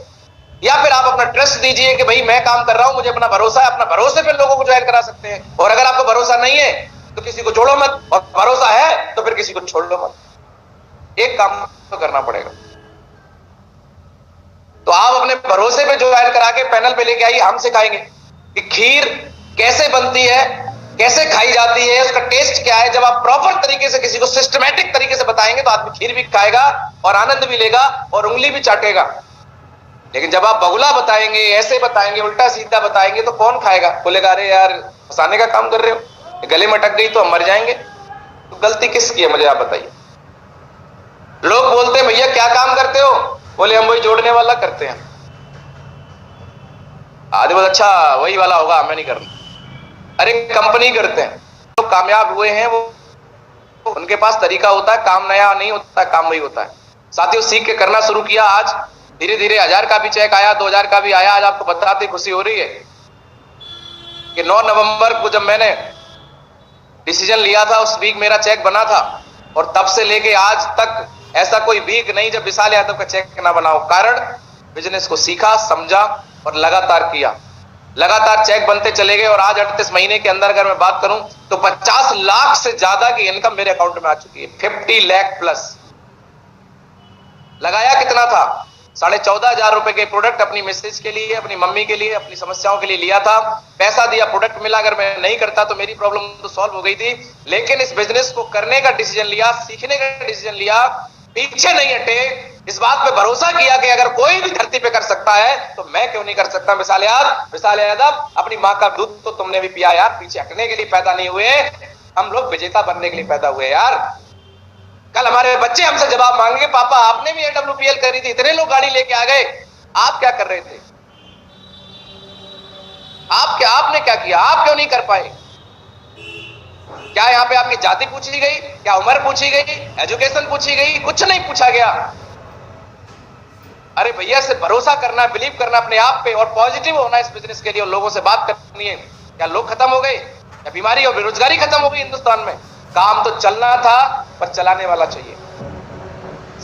या फिर आप अपना ट्रस्ट दीजिए कि भाई मैं काम कर रहा हूं, मुझे अपना भरोसा है, अपना भरोसे पे लोगों को ज्वाइन करा सकते हैं। और अगर आपको भरोसा नहीं है तो किसी को जोड़ो मत, और भरोसा है तो फिर किसी को छोड़ लो मत। एक काम तो करना पड़ेगा। तो आप अपने भरोसे पे ज्वाइन करा के पैनल पे लेके आइए, हम सिखाएंगे कि खीर कैसे बनती है, कैसे खाई जाती है, उसका टेस्ट क्या है। जब आप प्रॉपर तरीके से किसी को सिस्टमैटिक तरीके से बताएंगे तो आदमी खीर भी खाएगा और आनंद भी लेगा और उंगली भी चाटेगा। लेकिन जब आप बगुला बताएंगे, ऐसे बताएंगे, उल्टा सीधा बताएंगे तो कौन खाएगा? बोलेगा अरे यार फंसाने का काम कर रहे हो, गले में अटक गई तो हम मर जाएंगे। तो गलती किसकी है मुझे आप बताइए। लोग बोलते हैं भैया क्या काम करते हो? बोले हम वही जोड़ने वाला करते हैं। आदमी बोला अच्छा वही वाला होगा, हमें नहीं करना। अरे कंपनी करते हैं, लोग कामयाब हुए हैं, वो उनके पास तरीका होता है, काम नया नहीं होता, काम वही होता है। साथियों सीख के करना शुरू किया, आज धीरे धीरे 1000 का भी चेक आया, 2000 का भी आया। आज आपको बताते खुशी हो रही है कि 9 नवंबर को जब मैंने डिसीजन लिया था उस वीक मेरा चेक बना था, और तब से लेके आज तक ऐसा कोई वीक नहीं जब विशाल यादव का चेक ना बनाओ। कारण बिजनेस को सीखा, समझा और लगातार किया। लगातार चेक बनते चले गए और आज 38 महीने के अंदर अगर मैं बात करूं तो 50 लाख से ज्यादा की इनकम मेरे अकाउंट में आ चुकी है। 50 लाख प्लस। लगाया कितना था? 14,500 रुपए के प्रोडक्ट अपनी मिसेज के लिए, अपनी मम्मी के लिए, अपनी समस्याओं के लिए लिया था। पैसा दिया, प्रोडक्ट मिला। अगर मैं नहीं करता तो मेरी प्रॉब्लम तो सॉल्व हो गई थी। लेकिन इस बिजनेस को करने का डिसीजन लिया, सीखने का डिसीजन लिया, पीछे नहीं हटे, इस बात पे भरोसा किया कि अगर कोई भी धरती पे कर सकता है तो मैं क्यों नहीं कर सकता। विशाल यादव अपनी माँ का दूध तो तुमने भी पिया यार। पीछे हटने के लिए पैदा नहीं हुए, हम लोग विजेता बनने के लिए पैदा हुए यार। कल हमारे बच्चे हमसे जवाब मांगेंगे पापा आपने भी AWPL करी थी, इतने लोग गाड़ी लेके आ गए, आप क्या कर रहे थे? आपने क्या किया? आप क्यों नहीं कर पाए? क्या यहाँ पे आपकी जाति पूछी गई? क्या उम्र पूछी गई? एजुकेशन पूछी गई? कुछ नहीं पूछा गया। अरे भैया से भरोसा करना, बिलीव करना अपने आप पे और पॉजिटिव होना इस बिजनेस के लिए और लोगों से बात करनी है। क्या लोग खत्म हो गए? क्या बीमारी और बेरोजगारी खत्म हो गई हिंदुस्तान में? काम तो चलना था पर चलाने वाला चाहिए।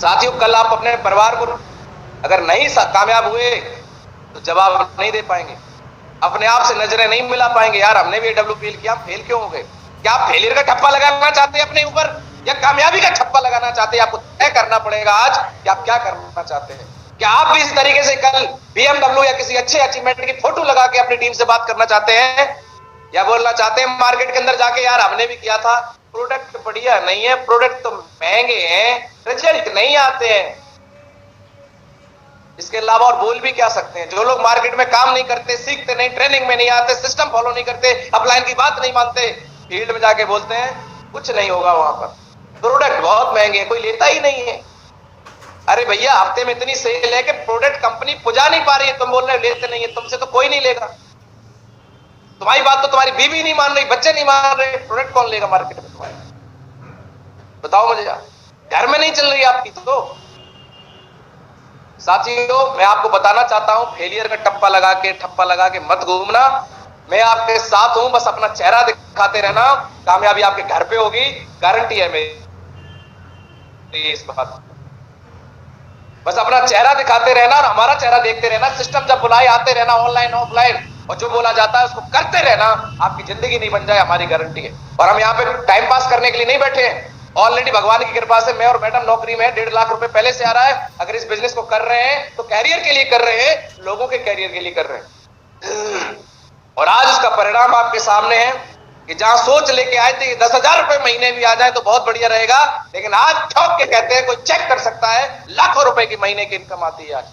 साथियों कल आप अपने परिवार को अगर नहीं कामयाब हुए तो जवाब नहीं दे पाएंगे, अपने आप से नजरें नहीं मिला पाएंगे। यार हमने भी AWPL किया, फेल क्यों हो गए? क्या आप फेलियर का ठप्पा लगाना चाहते हैं अपने ऊपर या कामयाबी का ठप्पा लगाना चाहते हैं? आपको तय करना पड़ेगा आज कि आप क्या करना चाहते हैं। क्या आप भी इस तरीके से कल BMW या किसी अच्छे अचीवमेंट की फोटो लगा के अपनी टीम से बात करना चाहते हैं, या बोलना चाहते हैं मार्केट के अंदर जाके यार हमने भी किया था, प्रोडक्ट बढ़िया नहीं है, प्रोडक्ट तो महंगे हैं, रिजल्ट नहीं आते हैं। इसके अलावा और बोल भी क्या सकते हैं? जो लोग मार्केट में काम नहीं करते, सीखते नहीं, ट्रेनिंग में नहीं आते, सिस्टम फॉलो नहीं करते, अपलाइन की बात नहीं मानते, फील्ड में जाके बोलते हैं कुछ नहीं होगा वहां पर, प्रोडक्ट बहुत महंगे, कोई लेता ही नहीं है। अरे भैया हफ्ते में इतनी सेल है कि प्रोडक्ट कंपनी पुजा नहीं पा रही है, तुम बोल रहे हो लेते नहीं है, तुमसे तो कोई नहीं लेगा। तुम्हारी बात तो तुम्हारी बीवी नहीं मान रही, बच्चे नहीं मान रहे, प्रोडक्ट कौन लेगा मार्केट में तुम्हारे? बताओ मुझे यार, घर में नहीं चल रही आपकी तो। साथियों मैं आपको बताना चाहता हूं, फेलियर का ठप्पा लगा के मत घूमना। मैं आपके साथ हूं, बस अपना चेहरा दिखाते रहना, कामयाबी आपके घर पे होगी, गारंटी है मेरी इस बात। बस अपना चेहरा दिखाते रहना और हमारा चेहरा देखते रहना। सिस्टम जब बुलाए आते रहना, ऑनलाइन ऑफलाइन, और जो बोला जाता है उसको करते रहना। आपकी जिंदगी नहीं बन जाए हमारी गारंटी है। और हम यहाँ पे टाइम पास करने के लिए नहीं बैठे हैं। ऑलरेडी भगवान की कृपा से मैं और मैडम नौकरी में 1.5 लाख रुपए पहले से आ रहा है। अगर इस बिजनेस को कर रहे हैं तो कैरियर के लिए कर रहे हैं, लोगों के कैरियर के लिए कर रहे हैं। और आज उसका परिणाम आपके सामने है कि जहां सोच लेके आए थे 10,000 रुपए महीने भी आ जाए तो बहुत बढ़िया रहेगा, लेकिन आज ठोक के कहते हैं, कोई चेक कर सकता है, लाखों रुपए की महीने की इनकम आती है। आज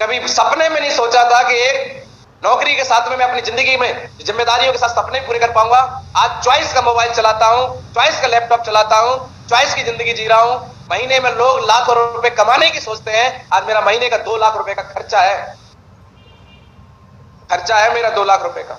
कभी सपने में नहीं सोचा था कि एक नौकरी के साथ में मैं अपनी जिंदगी में जिम्मेदारियों के साथ सपने पूरे कर पाऊंगा। आज चॉइस का मोबाइल चलाता हूं, चॉइस का लैपटॉप चलाता हूं, चॉइस की जिंदगी जी रहा हूं। महीने में लोग लाखों रुपए कमाने की सोचते हैं, आज मेरा महीने का 2 लाख रुपए का खर्चा है मेरा 2 लाख रुपए का।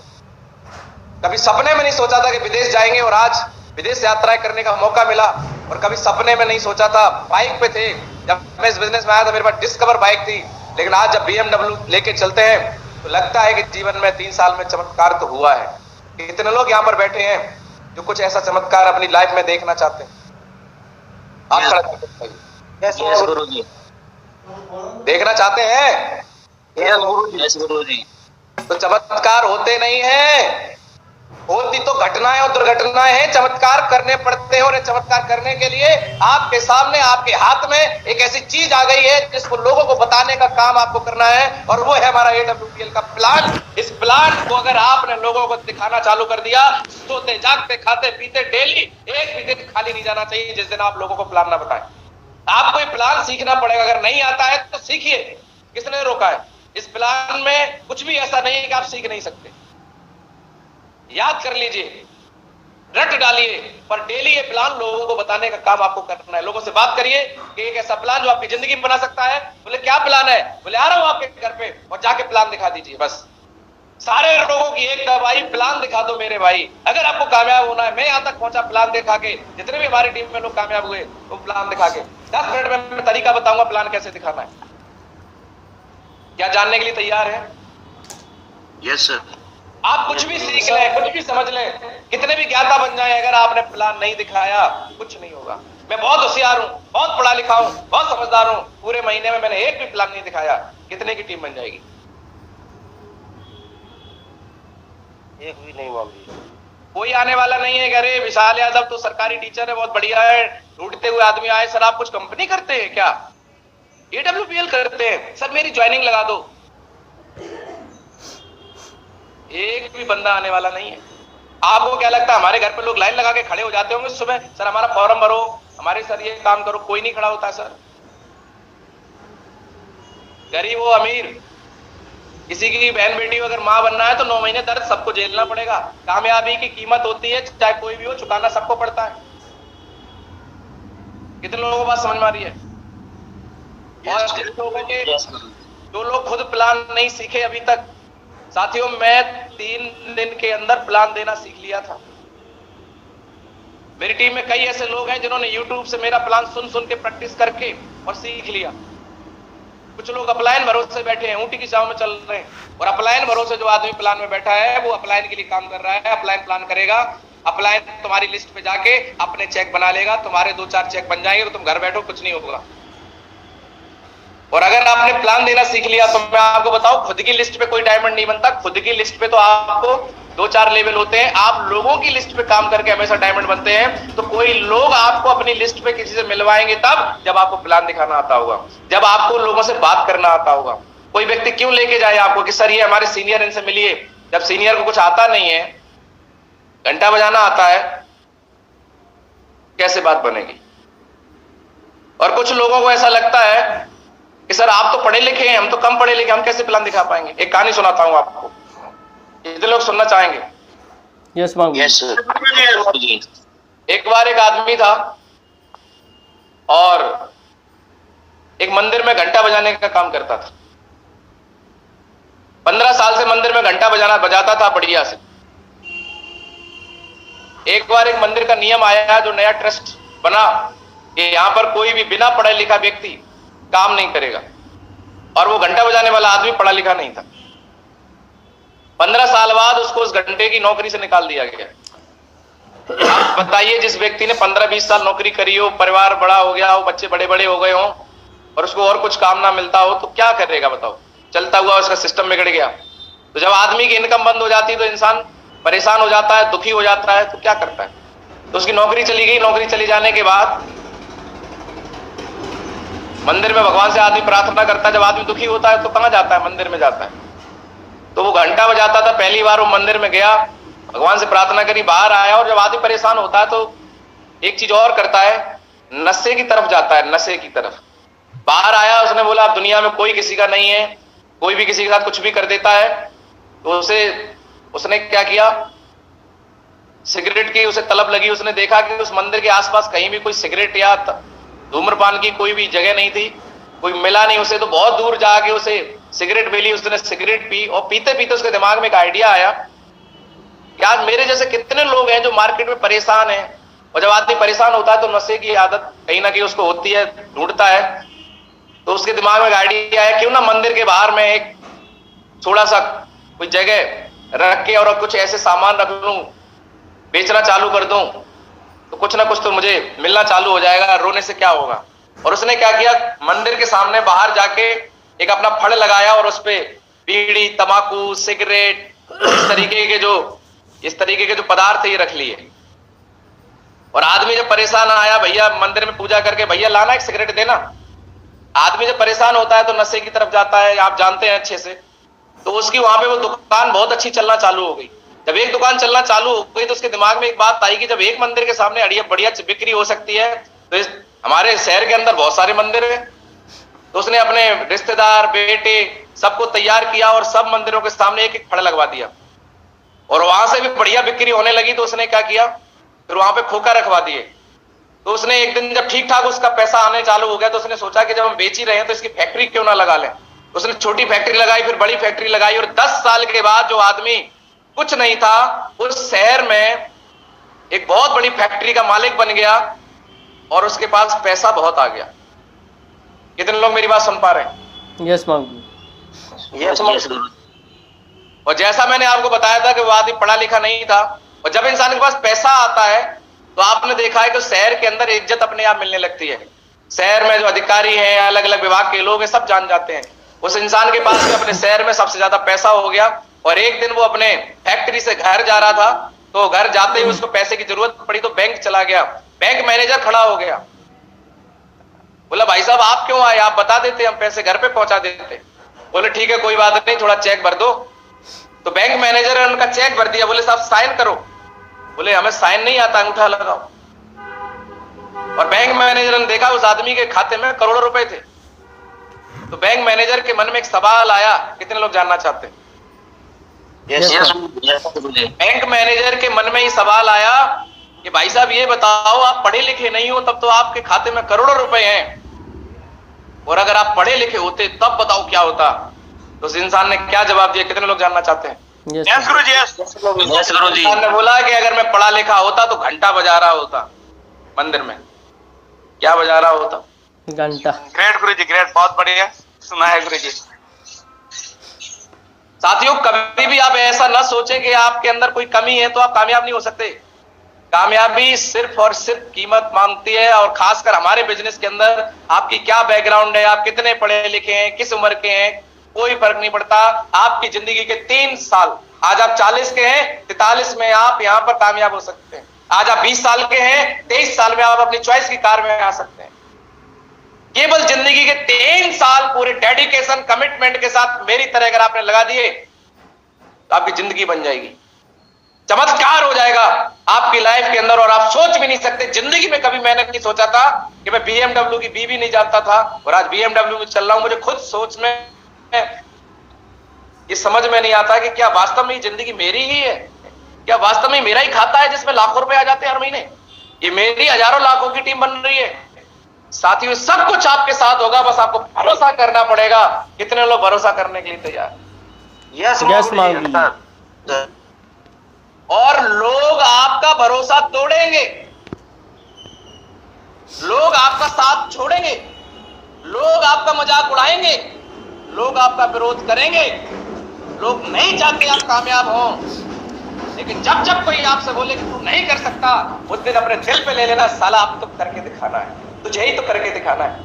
कभी सपने में नहीं सोचा था कि विदेश जाएंगे और आज विदेश यात्राएं करने का मौका मिला। और कभी सपने में नहीं सोचा था, बाइक पे थे, जब मैं इस बिजनेस में आया था मेरे पास डिस्कवर बाइक थी, लेकिन आज जब BMW लेके चलते हैं तो लगता है कि जीवन में 3 साल में चमत्कार तो हुआ है। कितने लोग यहाँ पर बैठे हैं जो कुछ ऐसा चमत्कार अपनी लाइफ में देखना चाहते हैं? आप खड़ा होकर बताइए। यस गुरु जी। देखना चाहते हैं? यस गुरु जी। यस गुरु जी। तो चमत्कार होते नहीं है, होती तो घटनाएं और दुर्घटनाएं हैं। चमत्कार करने पड़ते हैं और चमत्कार करने के लिए आपके सामने, आपके हाथ में एक ऐसी चीज आ गई है जिसको लोगों को बताने का काम आपको करना है, और वो है हमारा AWPL का प्लान। इस प्लान को अगर आपने लोगों को दिखाना चालू कर दिया, सोते जागते खाते पीते डेली, एक भी दिन खाली नहीं जाना चाहिए जिस दिन आप लोगों को प्लान ना बताएं। आपको ये प्लान सीखना पड़ेगा। अगर नहीं आता है तो सीखिए, किसने रोका है? इस प्लान में कुछ भी ऐसा नहीं है कि आप सीख नहीं सकते। याद कर लीजिए, रट डालिए, पर डेली ये प्लान लोगों को बताने का काम आपको करना है। लोगों से बात करिए कि एक ऐसा प्लान जो आपकी जिंदगी में बना सकता है। बोले क्या प्लान है? बोले आ रहा हूं आपके घर पे, और जाके प्लान दिखा दीजिए। बस सारे लोगों की एक दवाई, प्लान दिखा दो मेरे भाई। अगर आपको कामयाब होना है, मैं यहां तक पहुंचा प्लान दिखा के, जितने भी हमारी टीम में लोग कामयाब हुए वो प्लान दिखा के। 10 मिनट में मैं तरीका बताऊंगा प्लान कैसे दिखाना है। क्या जानने के लिए तैयार है? Yes sir. आप कुछ भी सीख लें, कुछ भी समझ लें, कितने भी ज्ञाता बन जाएं, अगर आपने प्लान नहीं दिखाया कुछ नहीं होगा। मैं बहुत होशियार हूं, बहुत पढ़ा लिखा हूं, बहुत समझदार हूं, पूरे महीने में मैंने एक भी प्लान नहीं दिखाया, कितने की टीम बन जाएगी? एक भी नहीं मामली। कोई आने वाला नहीं है कि अरे विशाल यादव तो सरकारी टीचर है, बहुत बढ़िया है, ढूंढते हुए आदमी आए। सर आप कुछ कंपनी करते हैं क्या? AWPL करते हैं सर, मेरी ज्वाइनिंग लगा दो। एक भी बंदा आने वाला नहीं है। आपको क्या लगता है हमारे घर पे लोग लाइन लगा के खड़े हो जाते होंगे सुबह, सर हमारा फॉर्म भरो, हमारे सर ये काम करो? कोई नहीं खड़ा होता सर। गरीब हो अमीर, किसी की बहन बेटी अगर मां बनना है तो 9 महीने दर्द सबको झेलना पड़ेगा। कामयाबी की कीमत होती है, चाहे कोई भी हो, चुकाना सबको पड़ता है। कितने लोगों को बात समझ में आ रही है? और जो लोग खुद प्लान नहीं सीखे अभी तक, साथियों मैं 3 दिन के अंदर प्लान देना सीख लिया था। मेरी टीम में कई ऐसे लोग हैं जिन्होंने YouTube से मेरा प्लान सुन सुन के प्रैक्टिस करके और सीख लिया। कुछ लोग अपलायन भरोसे बैठे हैं, ऊँटी की छांव में चल रहे हैं। और अपलायन भरोसे जो आदमी प्लान में बैठा है वो अपलायन के लिए काम कर रहा है। अपलायन प्लान करेगा, अपलायन तुम्हारी लिस्ट पे जाके अपने चेक बना लेगा, तुम्हारे 2-4 चेक बन जाएंगे तो तुम घर बैठो, कुछ नहीं होगा। और अगर आपने प्लान देना सीख लिया तो मैं आपको बताऊं, खुद की लिस्ट पे कोई डायमंड नहीं बनता। खुद की लिस्ट पे तो आपको 2-4 लेवल होते हैं। आप लोगों की लिस्ट पे काम करके हमेशा डायमंड बनते हैं। तो कोई लोग आपको अपनी लिस्ट पे किसी से मिलवाएंगे तब जब आपको प्लान दिखाना आता होगा, जब आपको लोगों से बात करना आता होगा। कोई व्यक्ति क्यों लेके जाए आपको कि सर ये हमारे सीनियर, इनसे मिलिए। जब सीनियर को कुछ आता नहीं है, घंटा बजाना आता है, कैसे बात बनेगी? और कुछ लोगों को ऐसा लगता है कि सर आप तो पढ़े लिखे हैं, हम तो कम पढ़े लिखे, हम कैसे प्लान दिखा पाएंगे? एक कहानी सुनाता हूं आपको, इतने लोग सुनना चाहेंगे? यस बाबू। Yes sir. एक बार एक आदमी था और एक मंदिर में घंटा बजाने का काम करता था। 15 साल से मंदिर में घंटा बजाता था बढ़िया से। एक बार एक मंदिर का नियम आया, जो नया ट्रस्ट बना कि यहां पर कोई भी बिना पढ़ा लिखा व्यक्ति काम नहीं करेगा। और वो घंटा बजाने वाला आदमी पढ़ा लिखा नहीं था। 15 साल बाद उसको उस घंटे की नौकरी से निकाल दिया गया। आप बताइए, जिस व्यक्ति ने 15-20 साल नौकरी करी हो, परिवार बड़ा हो गया हो, बच्चे बड़े बड़े हो गए हो और उसको और कुछ काम ना मिलता हो तो क्या करेगा बताओ? चलता हुआ उसका सिस्टम बिगड़ गया। तो जब आदमी की इनकम बंद हो जाती है तो इंसान परेशान हो जाता है, दुखी हो जाता है, तो क्या करता है? तो उसकी नौकरी चली गई। नौकरी चली जाने के बाद मंदिर में भगवान से आदमी प्रार्थना करता है। जब आदमी दुखी होता है तो कहां जाता है? मंदिर में जाता है। तो वो घंटा बजाता था, पहली बार वो मंदिर में गया, भगवान से प्रार्थना करी, बाहर आया। और जब आदमी परेशान होता है तो एक चीज और करता है, नशे की तरफ जाता है, नशे की तरफ। बाहर आया, उसने बोला अब दुनिया में कोई किसी का नहीं है, कोई भी किसी के साथ कुछ भी कर देता है। तो उसने क्या किया, सिगरेट की उसे तलब लगी। उसने देखा कि उस मंदिर के आसपास कहीं भी कोई सिगरेट या धूम्रपान की कोई भी जगह नहीं थी, कोई मिला नहीं उसे। तो बहुत दूर जाके उसे सिगरेट मिली, उसने सिगरेट पी और पीते पीते उसके दिमाग में एक आइडिया आया कि आज मेरे जैसे कितने लोग हैं जो मार्केट में परेशान हैं, और जब आदमी परेशान होता है तो नशे की आदत कहीं ना कहीं उसको होती है, ढूंढता है, तो उसके दिमाग में आइडिया है क्यों ना मंदिर के बाहर में एक थोड़ा सा कोई जगह रख के और कुछ ऐसे सामान रख लूं, बेचना चालू कर दूं, तो कुछ ना कुछ तो मुझे मिलना चालू हो जाएगा, रोने से क्या होगा। और उसने क्या किया, मंदिर के सामने बाहर जाके एक अपना फड़ लगाया और उस पे बीड़ी, तंबाकू, सिगरेट, इस तरीके के जो पदार्थ ये रख लिए। और आदमी जब परेशान आया, भैया मंदिर में पूजा करके, भैया लाना एक सिगरेट देना। आदमी जब परेशान होता है तो नशे की तरफ जाता है, आप जानते हैं अच्छे से। तो उसकी वहां पे वो दुकान बहुत अच्छी चलना चालू हो गई। जब एक दुकान चलना चालू हो गई तो उसके दिमाग में एक बात आई कि जब एक मंदिर के सामने बढ़िया बिक्री हो सकती है तो हमारे शहर के अंदर बहुत सारे मंदिर हैं। तो उसने अपने रिश्तेदार, बेटे सबको तैयार किया और सब मंदिरों के सामने एक एक फड़ लगवा दिया, और वहां से भी बढ़िया बिक्री होने लगी। तो उसने क्या किया, फिर वहां पे खोखा रखवा दिए। तो उसने एक दिन जब ठीक ठाक उसका पैसा आने चालू हो गया तो उसने सोचा कि जब हम बेच ही रहे हैं तो इसकी फैक्ट्री क्यों ना लगा लें। उसने छोटी फैक्ट्री लगाई, फिर बड़ी फैक्ट्री लगाई, और 10 साल के बाद जो आदमी कुछ नहीं था उस शहर में एक बहुत बड़ी फैक्ट्री का मालिक बन गया और उसके पास पैसा बहुत आ गया। कितने लोग मेरी बात सुन पा रहे हैं? यस मांगू। यस गुरु। और जैसा मैंने आपको बताया था कि वो आदमी पढ़ा लिखा नहीं था, और जब इंसान के पास पैसा आता है तो आपने देखा है कि शहर के अंदर इज्जत अपने आप मिलने लगती है। शहर में जो अधिकारी हैं, अलग अलग विभाग के लोग हैं, सब जान जाते हैं। उस इंसान के पास अपने शहर में सबसे ज्यादा पैसा हो गया, और एक दिन वो अपने फैक्ट्री से घर जा रहा था, तो घर जाते ही उसको पैसे की जरूरत पड़ी तो बैंक चला गया। बैंक मैनेजर खड़ा हो गया, बोला भाई साहब आप क्यों आए, आप बता देते हम पैसे घर पे पहुंचा देते। बोले ठीक है कोई बात नहीं, थोड़ा चेक भर दो। तो बैंक मैनेजर ने उनका चेक भर दिया। बोले साहब साइन करो। बोले हमें साइन नहीं आता, अंगूठा लगाओ। और बैंक मैनेजर ने देखा उस आदमी के खाते में करोड़ों रुपए थे। तो बैंक मैनेजर के मन में एक सवाल आया, कितने लोग जानना चाहते हैं? बैंक मैनेजर के मन में ये सवाल आया कि भाई साहब ये बताओ, आप पढ़े लिखे नहीं हो तब तो आपके खाते में करोड़ों रुपए हैं, और अगर आप पढ़े लिखे होते तब बताओ क्या होता। तो उस इंसान ने क्या जवाब दिया, कितने लोग जानना चाहते हैं? यस गुरु जी। यस गुरु जी। इंसान ने बोला कि अगर मैं पढ़ा लिखा होता तो घंटा बजा रहा होता मंदिर में। क्या बजा रहा होता? घंटा। ग्रेट गुरु जी, ग्रेट, बहुत बढ़िया सुना है गुरु जी। साथियों, कभी भी आप ऐसा ना सोचें कि आपके अंदर कोई कमी है तो आप कामयाब नहीं हो सकते। कामयाबी सिर्फ और सिर्फ कीमत मांगती है, और खासकर हमारे बिजनेस के अंदर आपकी क्या बैकग्राउंड है, आप कितने पढ़े लिखे हैं, किस उम्र के हैं, कोई फर्क नहीं पड़ता। आपकी जिंदगी के 3 साल, आज आप 40 के हैं, 43 में आप यहां पर कामयाब हो सकते हैं। आज आप 20 साल के हैं, 23 साल में आप अपनी चॉइस की कार में आ सकते हैं। केवल जिंदगी के 3 साल पूरे डेडिकेशन, कमिटमेंट के साथ मेरी तरह अगर आपने लगा दिए तो आपकी जिंदगी बन जाएगी, चमत्कार हो जाएगा आपकी लाइफ के अंदर। और आप सोच भी नहीं सकते, जिंदगी में कभी मैंने नहीं सोचा था कि मैं BMW की बीवी नहीं जानता था, और आज BMW में चल रहा हूं। मुझे खुद सोच में ये समझ में नहीं आता कि क्या वास्तव में जिंदगी मेरी ही है, क्या वास्तव में मेरा ही खाता है जिसमें लाखों रुपए आ जाते हैं हर महीने। ये मेरी हजारों लाखों की टीम बन रही है। साथियों, सब कुछ आपके साथ होगा, बस आपको भरोसा करना पड़ेगा। कितने लोग भरोसा करने के लिए तैयार? यस मांगू। और लोग आपका भरोसा तोड़ेंगे, लोग आपका साथ छोड़ेंगे, लोग आपका मजाक उड़ाएंगे, लोग आपका विरोध करेंगे। लोग नहीं चाहते आप कामयाब हो, लेकिन जब जब कोई आपसे बोले कि तू नहीं कर सकता, उस दिन अपने दिल पे ले लेना, साला आप तो करके दिखाना है, तुझे ही तो करके दिखाना है।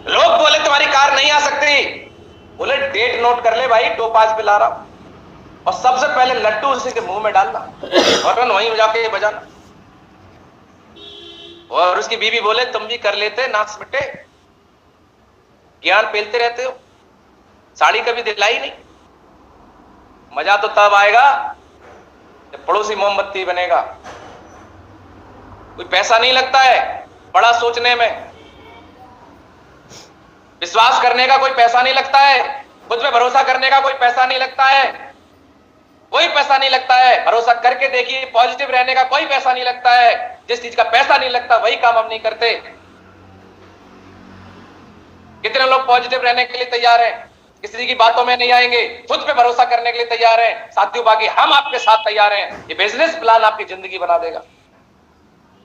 लोग बोले तुम्हारी कार नहीं आ सकती, बोले डेट नोट कर ले भाई, टोपाज पे ला रहा हूं, और सबसे पहले लड्डू उसी के मुंह में डालना और वहीं जाके बजाना। और उसकी बीवी बोले तुम भी कर लेते, नाक मिटे, ज्ञान पेलते रहते हो, साड़ी कभी दिलाई नहीं। मजा तो तब आएगा जब पड़ोसी मोमबत्ती बनेगा। कोई पैसा नहीं लगता है बड़ा सोचने में, विश्वास करने का कोई पैसा नहीं लगता है, खुद पे भरोसा करने का कोई पैसा नहीं लगता है, कोई पैसा नहीं लगता है। भरोसा करके देखिए, पॉजिटिव रहने का कोई पैसा नहीं लगता है। जिस चीज का पैसा नहीं लगता वही काम हम नहीं करते। कितने लोग पॉजिटिव रहने के लिए तैयार हैं? किसी की बातों में नहीं आएंगे, खुद पे भरोसा करने के लिए तैयार हैं साथियों। बाकी हम आपके साथ तैयार हैं। ये बिजनेस प्लान आपकी जिंदगी बना देगा।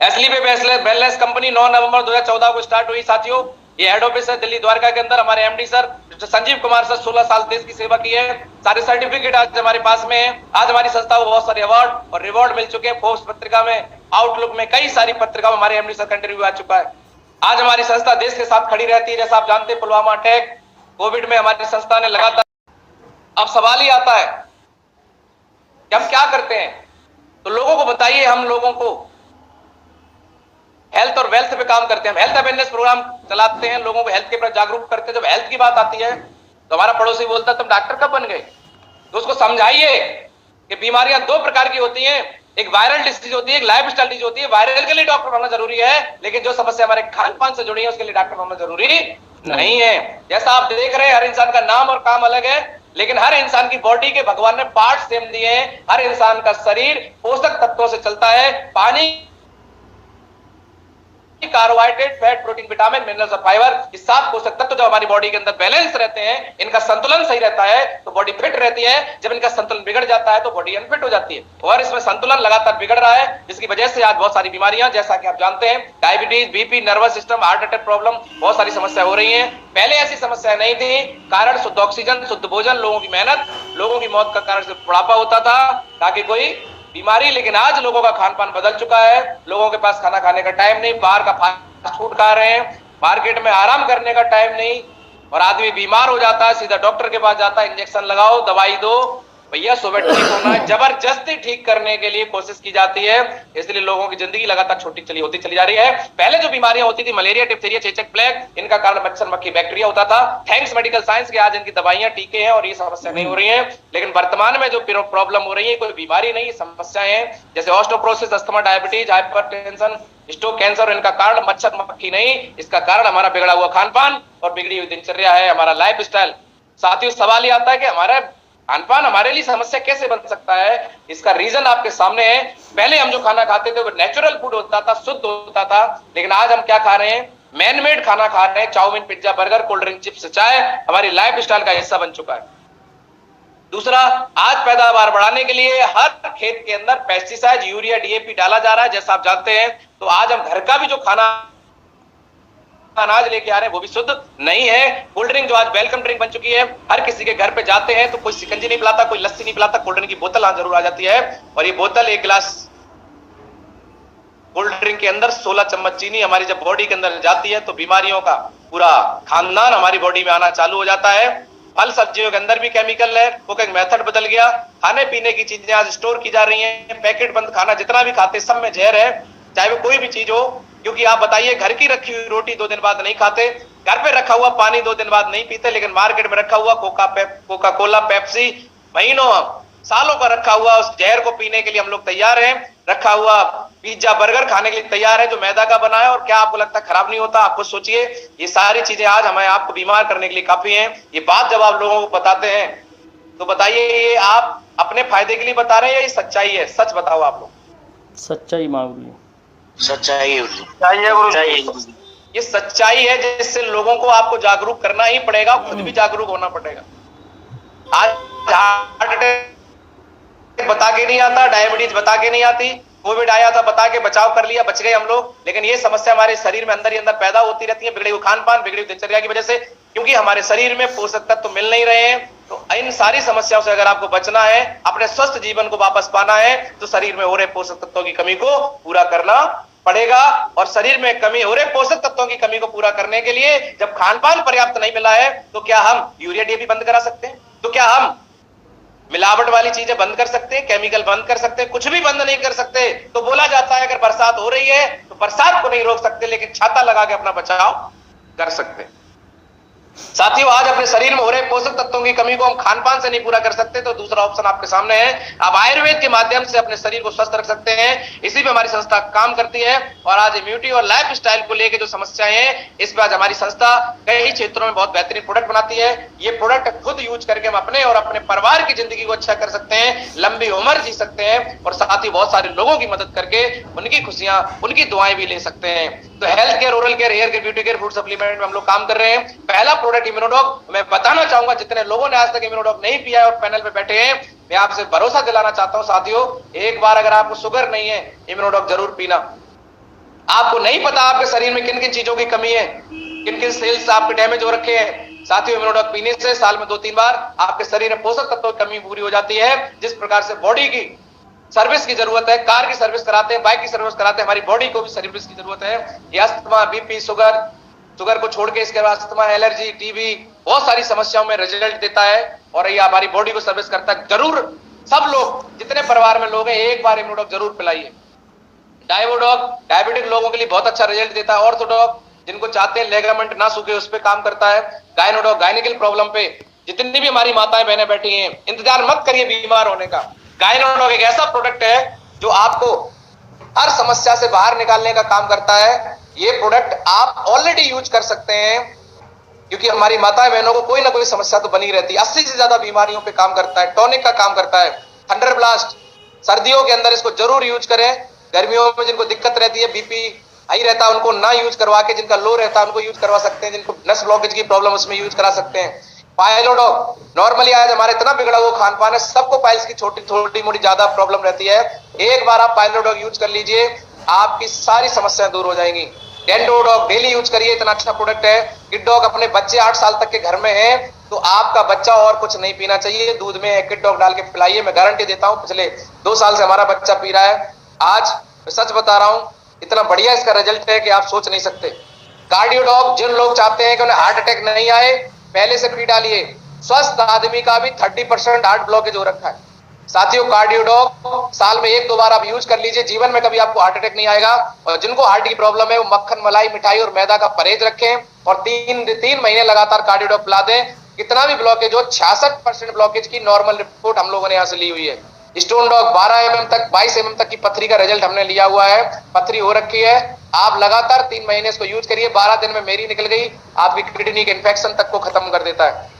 एसली पे वेलनेस कंपनी 9 नवंबर 2014 को स्टार्ट हुई साथियों। ये हेड ऑफिस है दिल्ली द्वारका के अंदर। हमारे MD sir Sanjeev Kumar sir 16 साल देश की सेवा की है। सारे सर्टिफिकेट आज हमारे पास में है। आज हमारी संस्था को बहुत सारे अवार्ड और रिवॉर्ड मिल चुके हैं। फोर्ब्स पत्रिका में, आउटलुक में, कई सारी पत्रिका में हमारे एमडी सर का इंटरव्यू आ चुका है। आज हमारी संस्था देश के साथ खड़ी रहती है। जैसा आप जानते हैं पुलवामा अटैक, कोविड में हमारी संस्था ने लगातार, अब सवाल ही आता है कि हम क्या करते हैं। तो लोगों को बताइए, हम लोगों को हेल्थ और वेल्थ पे काम करते हैं। हम हेल्थ अवेयरनेस प्रोग्राम चलाते हैं, लोगों को हेल्थ के प्रति जागरूक करते हैं। जब हेल्थ की बात आती है तो हमारा पड़ोसी बोलता है तुम डॉक्टर कब बन गए? तो उसको समझाइए कि बीमारियां 2 प्रकार की होती हैं। एक वायरल डिसीज होती है, एक लाइफ स्टाइल डिजीज होती है। वायरल के लिए डॉक्टर होना जरूरी है, लेकिन जो समस्या हमारे खान पान से जुड़ी है उसके लिए डॉक्टर होना जरूरी नहीं है। जैसा आप देख रहे हैं, हर इंसान का नाम और काम अलग है, लेकिन हर इंसान की बॉडी के भगवान ने पार्ट सेम दिए हैं। हर इंसान का शरीर पोषक तत्वों से चलता है। पानी, carbohydrate, fat, protein, vitamin, minerals और फाइबर, ये 7 पोषक तत्व जब हमारी बॉडी के अंदर बैलेंस रहते हैं, इनका संतुलन सही रहता है तो बॉडी फिट रहती है। जब इनका संतुलन बिगड़ जाता है तो बॉडी अनफिट हो जाती है। और इसमें संतुलन लगातार बिगड़ रहा है, जिसकी वजह से आज बहुत सारी बीमारियां, जैसा कि आप जानते हैं, diabetes, BP, nervous system, heart attack problem, बहुत सारी समस्या हो रही है। पहले ऐसी समस्या नहीं थी। कारण शुद्ध ऑक्सीजन, शुद्ध भोजन, लोगों की मेहनत, लोगों की मौत का कारण सिर्फ बुढ़ापा होता था, ताकि कोई बीमारी। लेकिन आज लोगों का खान पान बदल चुका है। लोगों के पास खाना खाने का टाइम नहीं, बाहर का फास्ट फूड खा रहे हैं, मार्केट में आराम करने का टाइम नहीं, और आदमी बीमार हो जाता है, सीधा डॉक्टर के पास जाता है, इंजेक्शन लगाओ, दवाई दो। भैया सुबह ठीक होना है, जबरदस्ती ठीक करने के लिए कोशिश की जाती है। इसलिए लोगों की जिंदगी लगातार छोटी होती चली जा रही है। पहले जो बीमारियां होती थी, मलेरिया, डिप्थीरिया, चेचक प्लेग, इनका कारण मच्छर, मक्खी, बैक्टीरिया होता था। थैंक्स मेडिकल साइंस के आज इनकी दवाइयां, टीके हैं और ये समस्या नहीं हो रही है। लेकिन वर्तमान में जो प्रॉब्लम हो रही है, कोई बीमारी नहीं, समस्याएं हैं, जैसे osteoporosis, asthma, diabetes, hypertension, stroke, cancer. इनका कारण मच्छर, मक्खी नहीं, इसका कारण हमारा बिगड़ा हुआ खान पान और बिगड़ी हुई दिनचर्या है, हमारा लाइफ स्टाइल। साथियों, सवाल ये आता है कि हमारा खान पान हमारे लिए समस्या कैसे बन सकता है? इसका रीजन आपके सामने है। पहले हम जो खाना खाते थे वो नेचुरल फूड होता था, शुद्ध होता था, लेकिन आज हम क्या खा रहे हैं? मैन मेड खाना खा रहे हैं। Chow mein, pizza, burger, cold drink, chips, चाय हमारी लाइफ स्टाइल का हिस्सा बन चुका है। दूसरा, आज पैदावार बढ़ाने के लिए हर खेत के अंदर पेस्टिसाइड, यूरिया, डीएपी डाला जा रहा है, जैसा आप जानते हैं। तो आज हम घर का भी जो खाना अनाज लेके आ रहे हैं वो भी शुद्ध नहीं है। कोल्ड ड्रिंक जो आज वेलकम ड्रिंक बन चुकी है, हर किसी के घर पे जाते हैं तो कोई शिकंजी नहीं पिलाता, कोई लस्सी नहीं पिलाता, कोल्ड ड्रिंक की बोतल आज जरूर आ जाती है। और ये बोतल, एक गिलास कोल्ड ड्रिंक के अंदर 16 चम्मच चीनी हमारी जब बॉडी के अंदर जाती है तो बीमारियों का पूरा खानदान हमारी बॉडी में आना चालू हो जाता है। फल सब्जियों के अंदर भी केमिकल है, कुकिंग मेथड बदल गया। खाने पीने की चीजें आज स्टोर की जा रही हैं, पैकेट बंद खाना जितना भी खाते सब में जहर है, चाहे वो कोई भी चीज हो। क्योंकि आप बताइए, घर की रखी हुई रोटी 2 दिन बाद नहीं खाते, घर पे रखा हुआ पानी 2 दिन बाद नहीं पीते, लेकिन मार्केट में रखा हुआ कोका कोला, पेप्सी, महीनों, सालों का रखा हुआ उस जहर को पीने के लिए हम लोग तैयार हैं। रखा हुआ पिज्जा, बर्गर खाने के लिए तैयार है जो मैदा का बना है, और क्या आपको लगता है खराब नहीं होता? आप खुद सोचिए। ये सारी चीजें आज हमें आपको बीमार करने के लिए काफी हैं। ये बात जब आप लोगों को बताते हैं तो बताइए, ये आप अपने फायदे के लिए बता रहे हैं या ये सच्चाई है? सच बताओ आप लोग। सच्चाई मांग सच्चाई है ये सच्चाई है, जिससे लोगों को आपको जागरूक करना ही पड़ेगा, खुद भी जागरूक होना पड़ेगा। आज हार्ट अटैक बता के नहीं आता, डायबिटीज बता के नहीं आती, कोविड आया था बता के बचाव कर लिया, बच गए हम लोग, लेकिन ये समस्या हमारे शरीर में अंदर ही अंदर पैदा होती रहती है, बिगड़े हुए खान पान, बिगड़ी हुई दिनचर्या की वजह से, क्योंकि हमारे शरीर में पोषक तत्व तो मिल नहीं रहे हैं। तो इन सारी समस्याओं से अगर आपको बचना है, अपने स्वस्थ जीवन को वापस पाना है, तो शरीर में हो रहे पोषक तत्वों की कमी को पूरा करना पड़ेगा। और शरीर में कमी हो रहे पोषक तत्वों की कमी को पूरा करने के लिए जब खान पान पर्याप्त नहीं मिला है, तो क्या हम यूरिया डीएपी बंद करा सकते हैं? तो क्या हम मिलावट वाली चीजें बंद कर सकते हैं? केमिकल बंद कर सकते हैं? कुछ भी बंद नहीं कर सकते। तो बोला जाता है अगर बरसात हो रही है तो बरसात को नहीं रोक सकते, लेकिन छाता लगा के अपना बचाव कर सकते हैं। साथियों, आज अपने शरीर में हो रहे पोषक तत्वों की कमी को हम खान पान से नहीं पूरा कर सकते, तो दूसरा ऑप्शन आपके सामने है। आप आयुर्वेद के माध्यम से अपने शरीर को स्वस्थ रख सकते हैं। इसी पे हमारी संस्था काम करती है। और आज इम्यूनिटी और लाइफ स्टाइल को लेकर जो समस्याएं हैं, इस पर आज हमारी संस्था कई क्षेत्रों में बहुत बेहतरीन प्रोडक्ट बनाती है। ये प्रोडक्ट खुद यूज करके हम अपने और अपने परिवार की जिंदगी को अच्छा कर सकते हैं, लंबी उम्र जी सकते हैं, और साथ ही बहुत सारे लोगों की मदद करके उनकी खुशियां, उनकी दुआएं भी ले सकते हैं। तो health care, oral care, hair care, beauty care, food supplement में हम लोग काम कर रहे हैं। पहला प्रोडक्ट इम्यूनोडॉग। मैं बताना चाहूंगा जितने लोगों ने आज तक इम्यूनोडॉग नहीं पिया है और पैनल पे बैठे हैं, मैं आपसे भरोसा दिलाना चाहता हूं साथियों, एक बार अगर आपको शुगर नहीं है, इम्यूनोडॉग जरूर पीना। आपको नहीं पता आपके शरीर में किन किन चीजों की कमी है, किन किन सेल्स आपके डैमेज हो रखे हैं। साथियों, इम्यूनोडॉग पीने से साल में 2-3 बार आपके शरीर में पोषक तत्वों की कमी पूरी हो जाती है। जिस प्रकार से बॉडी की सर्विस की जरूरत है, कार की सर्विस कराते हैं, बाइक की सर्विस कराते हैं, हमारी बॉडी को भी सर्विस की जरूरत है। ये अस्थमा, बीपी, शुगर को छोड़ के इसके बाद अस्थमा, एलर्जी, टीबी, बहुत सारी समस्याओं में रिजल्ट देता है और ये हमारी बॉडी को सर्विस करता है। जरूर सब लोग, जितने परिवार में लोग हैं, एक बार इम्यूनोडॉग जरूर पिलाइए। डायवोडॉग डायबिटिक लोगों के लिए बहुत अच्छा रिजल्ट देता है। ऑर्थोडॉग जिनको चाहते हैं लेगामेंट ना सूखे, उस पर काम करता है। गायनोडॉग गायनिकल प्रॉब्लम पे, जितनी भी हमारी माताएं बहनें बैठी हैं, इंतजार मत करिए बीमार होने का। गायनोडॉग एक ऐसा प्रोडक्ट है जो आपको हर समस्या से बाहर निकालने का काम करता है। ये प्रोडक्ट आप ऑलरेडी यूज कर सकते हैं, क्योंकि हमारी माताएं बहनों को कोई ना कोई समस्या तो बनी रहती है। 80 से ज्यादा बीमारियों पे काम करता है, टॉनिक का काम करता है। थंडर ब्लास्ट, सर्दियों के अंदर इसको जरूर यूज करें। गर्मियों में जिनको दिक्कत रहती है, बीपी हाई रहता है, उनको ना यूज करवा के, जिनका लो रहता है उनको यूज करवा सकते हैं। जिनको नस ब्लॉकेज की प्रॉब्लम, उसमें यूज करा सकते हैं। पाइलोडॉग, नॉर्मली आज हमारे इतना बिगड़ा हुआ खान पान है, सबको पाइल्स की छोटी मोटी ज्यादा प्रॉब्लम रहती है। एक बार आप पाइलोडॉग यूज कर लीजिए, आपकी सारी समस्याएं दूर हो जाएंगी। डेंडोडॉग डेली यूज करिए, इतना अच्छा प्रोडक्ट है। किड डॉग, अपने बच्चे 8 साल तक के घर में हैं तो आपका बच्चा और कुछ नहीं पीना चाहिए, दूध में किड डॉग डाल के पिलाइए। मैं गारंटी देता हूं, पिछले 2 साल से हमारा बच्चा पी रहा है। आज मैं सच बता रहा हूं, इतना बढ़िया इसका रिजल्ट है कि आप सोच नहीं सकते। कार्डियोडॉग, जिन लोग चाहते हैं कि उन्हें हार्ट अटैक नहीं आए, पहले से पी डालिए। स्वस्थ आदमी का भी 30% हार्ट ब्लॉकेज हो रखा है। साथियों, कार्डियोडॉग साल में 1-2 बार आप यूज कर लीजिए, जीवन में कभी आपको हार्ट अटैक नहीं आएगा। और जिनको हार्ट की प्रॉब्लम है, वो मक्खन, मलाई, मिठाई और मैदा का परहेज रखें और 3 महीने लगातार कार्डियोडॉग पिला दें। कितना भी ब्लॉकेज हो, 66% ब्लॉकेज की नॉर्मल रिपोर्ट हम लोगों ने यहाँ से ली हुई है। स्टोन डॉग 12 mm तक, 22 mm तक की पथरी का रिजल्ट हमने लिया हुआ है। पथरी हो रखी है, आप लगातार 3 महीने इसको यूज करिए। 12 दिन में मेरी निकल गई, आपकी किडनी के इन्फेक्शन तक को खत्म कर देता है।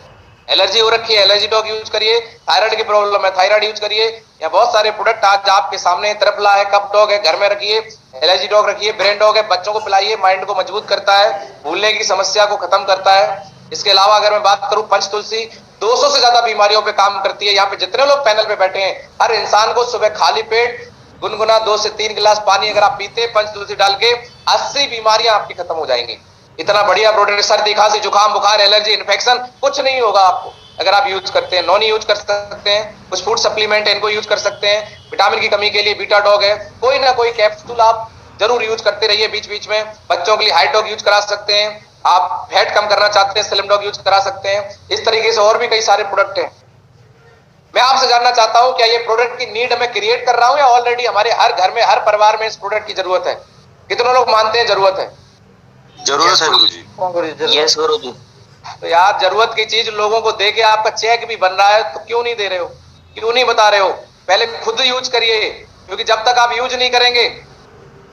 एलर्जी हो रखी है, एलर्जी डॉग यूज करिए। थायराइड की प्रॉब्लम है, थायराइड यूज करिए। या बहुत सारे प्रोडक्ट आज आपके सामने, त्रिफला है, कप डॉग है, घर में रखिए। एलर्जी डॉग रखिए, ब्रेन डॉग है, बच्चों को पिलाइए, माइंड को मजबूत करता है, भूलने की समस्या को खत्म करता है। इसके अलावा अगर मैं बात करूं, पंच तुलसी 200 से ज्यादा बीमारियों पे काम करती है। यहाँ पे जितने लोग पैनल पे बैठे हैं, हर इंसान को सुबह खाली पेट गुनगुना 2 से 3 गिलास पानी अगर आप पीते हैं पंच तुलसी डाल के, 80 बीमारियां आपकी खत्म हो जाएंगी। इतना बढ़िया प्रोडक्ट, सर्दी, खांसी, जुकाम, बुखार, एलर्जी, इन्फेक्शन कुछ नहीं होगा आपको अगर आप यूज करते हैं। नॉनी यूज कर सकते हैं, कुछ फूड सप्लीमेंट है, इनको यूज कर सकते हैं। विटामिन की कमी के लिए बीटा डॉग है, कोई ना कोई कैप्सूल आप जरूर यूज करते रहिए बीच बीच में। बच्चों के लिए हाइट डॉग यूज करा सकते हैं। आप फैट कम करना चाहते हैं, स्लिम डॉग यूज करा सकते हैं। इस तरीके से और भी कई सारे प्रोडक्ट हैं। मैं आपसे जानना चाहता हूं, क्या ये प्रोडक्ट की नीड मैं क्रिएट कर रहा हूं या ऑलरेडी हमारे हर घर में, हर परिवार में इस प्रोडक्ट की जरूरत है? कितने लोग मानते हैं जरूरत है? जरूरत है गुरुजी। यस गुरुजी। तो यार, जरूरत की चीज लोगों को दे के आपका चेक भी बन रहा है, तो क्यों नहीं दे रहे हो, क्यों नहीं बता रहे हो? पहले खुद यूज करिए, क्योंकि जब तक आप यूज नहीं करेंगे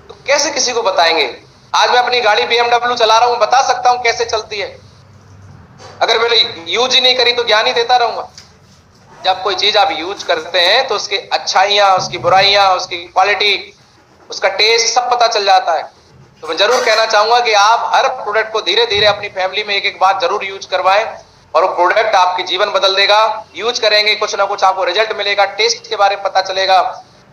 तो कैसे किसी को बताएंगे? आज मैं अपनी गाड़ी BMW चला रहा हूं, बता सकता हूं कैसे चलती है। अगर मैंने यूज ही नहीं करी तो ज्ञान ही देता रहूंगा। जब कोई चीज आप यूज करते हैं तो उसकी अच्छाइयां, उसकी बुराइयां, उसकी क्वालिटी, उसका टेस्ट सब पता चल जाता है। तो मैं जरूर कहना चाहूंगा कि आप हर प्रोडक्ट को धीरे धीरे अपनी फैमिली में एक बार जरूर यूज करवाएं और वो प्रोडक्ट आपकी जीवन बदल देगा। यूज करेंगे, कुछ ना कुछ आपको रिजल्ट मिलेगा, टेस्ट के बारे में पता चलेगा,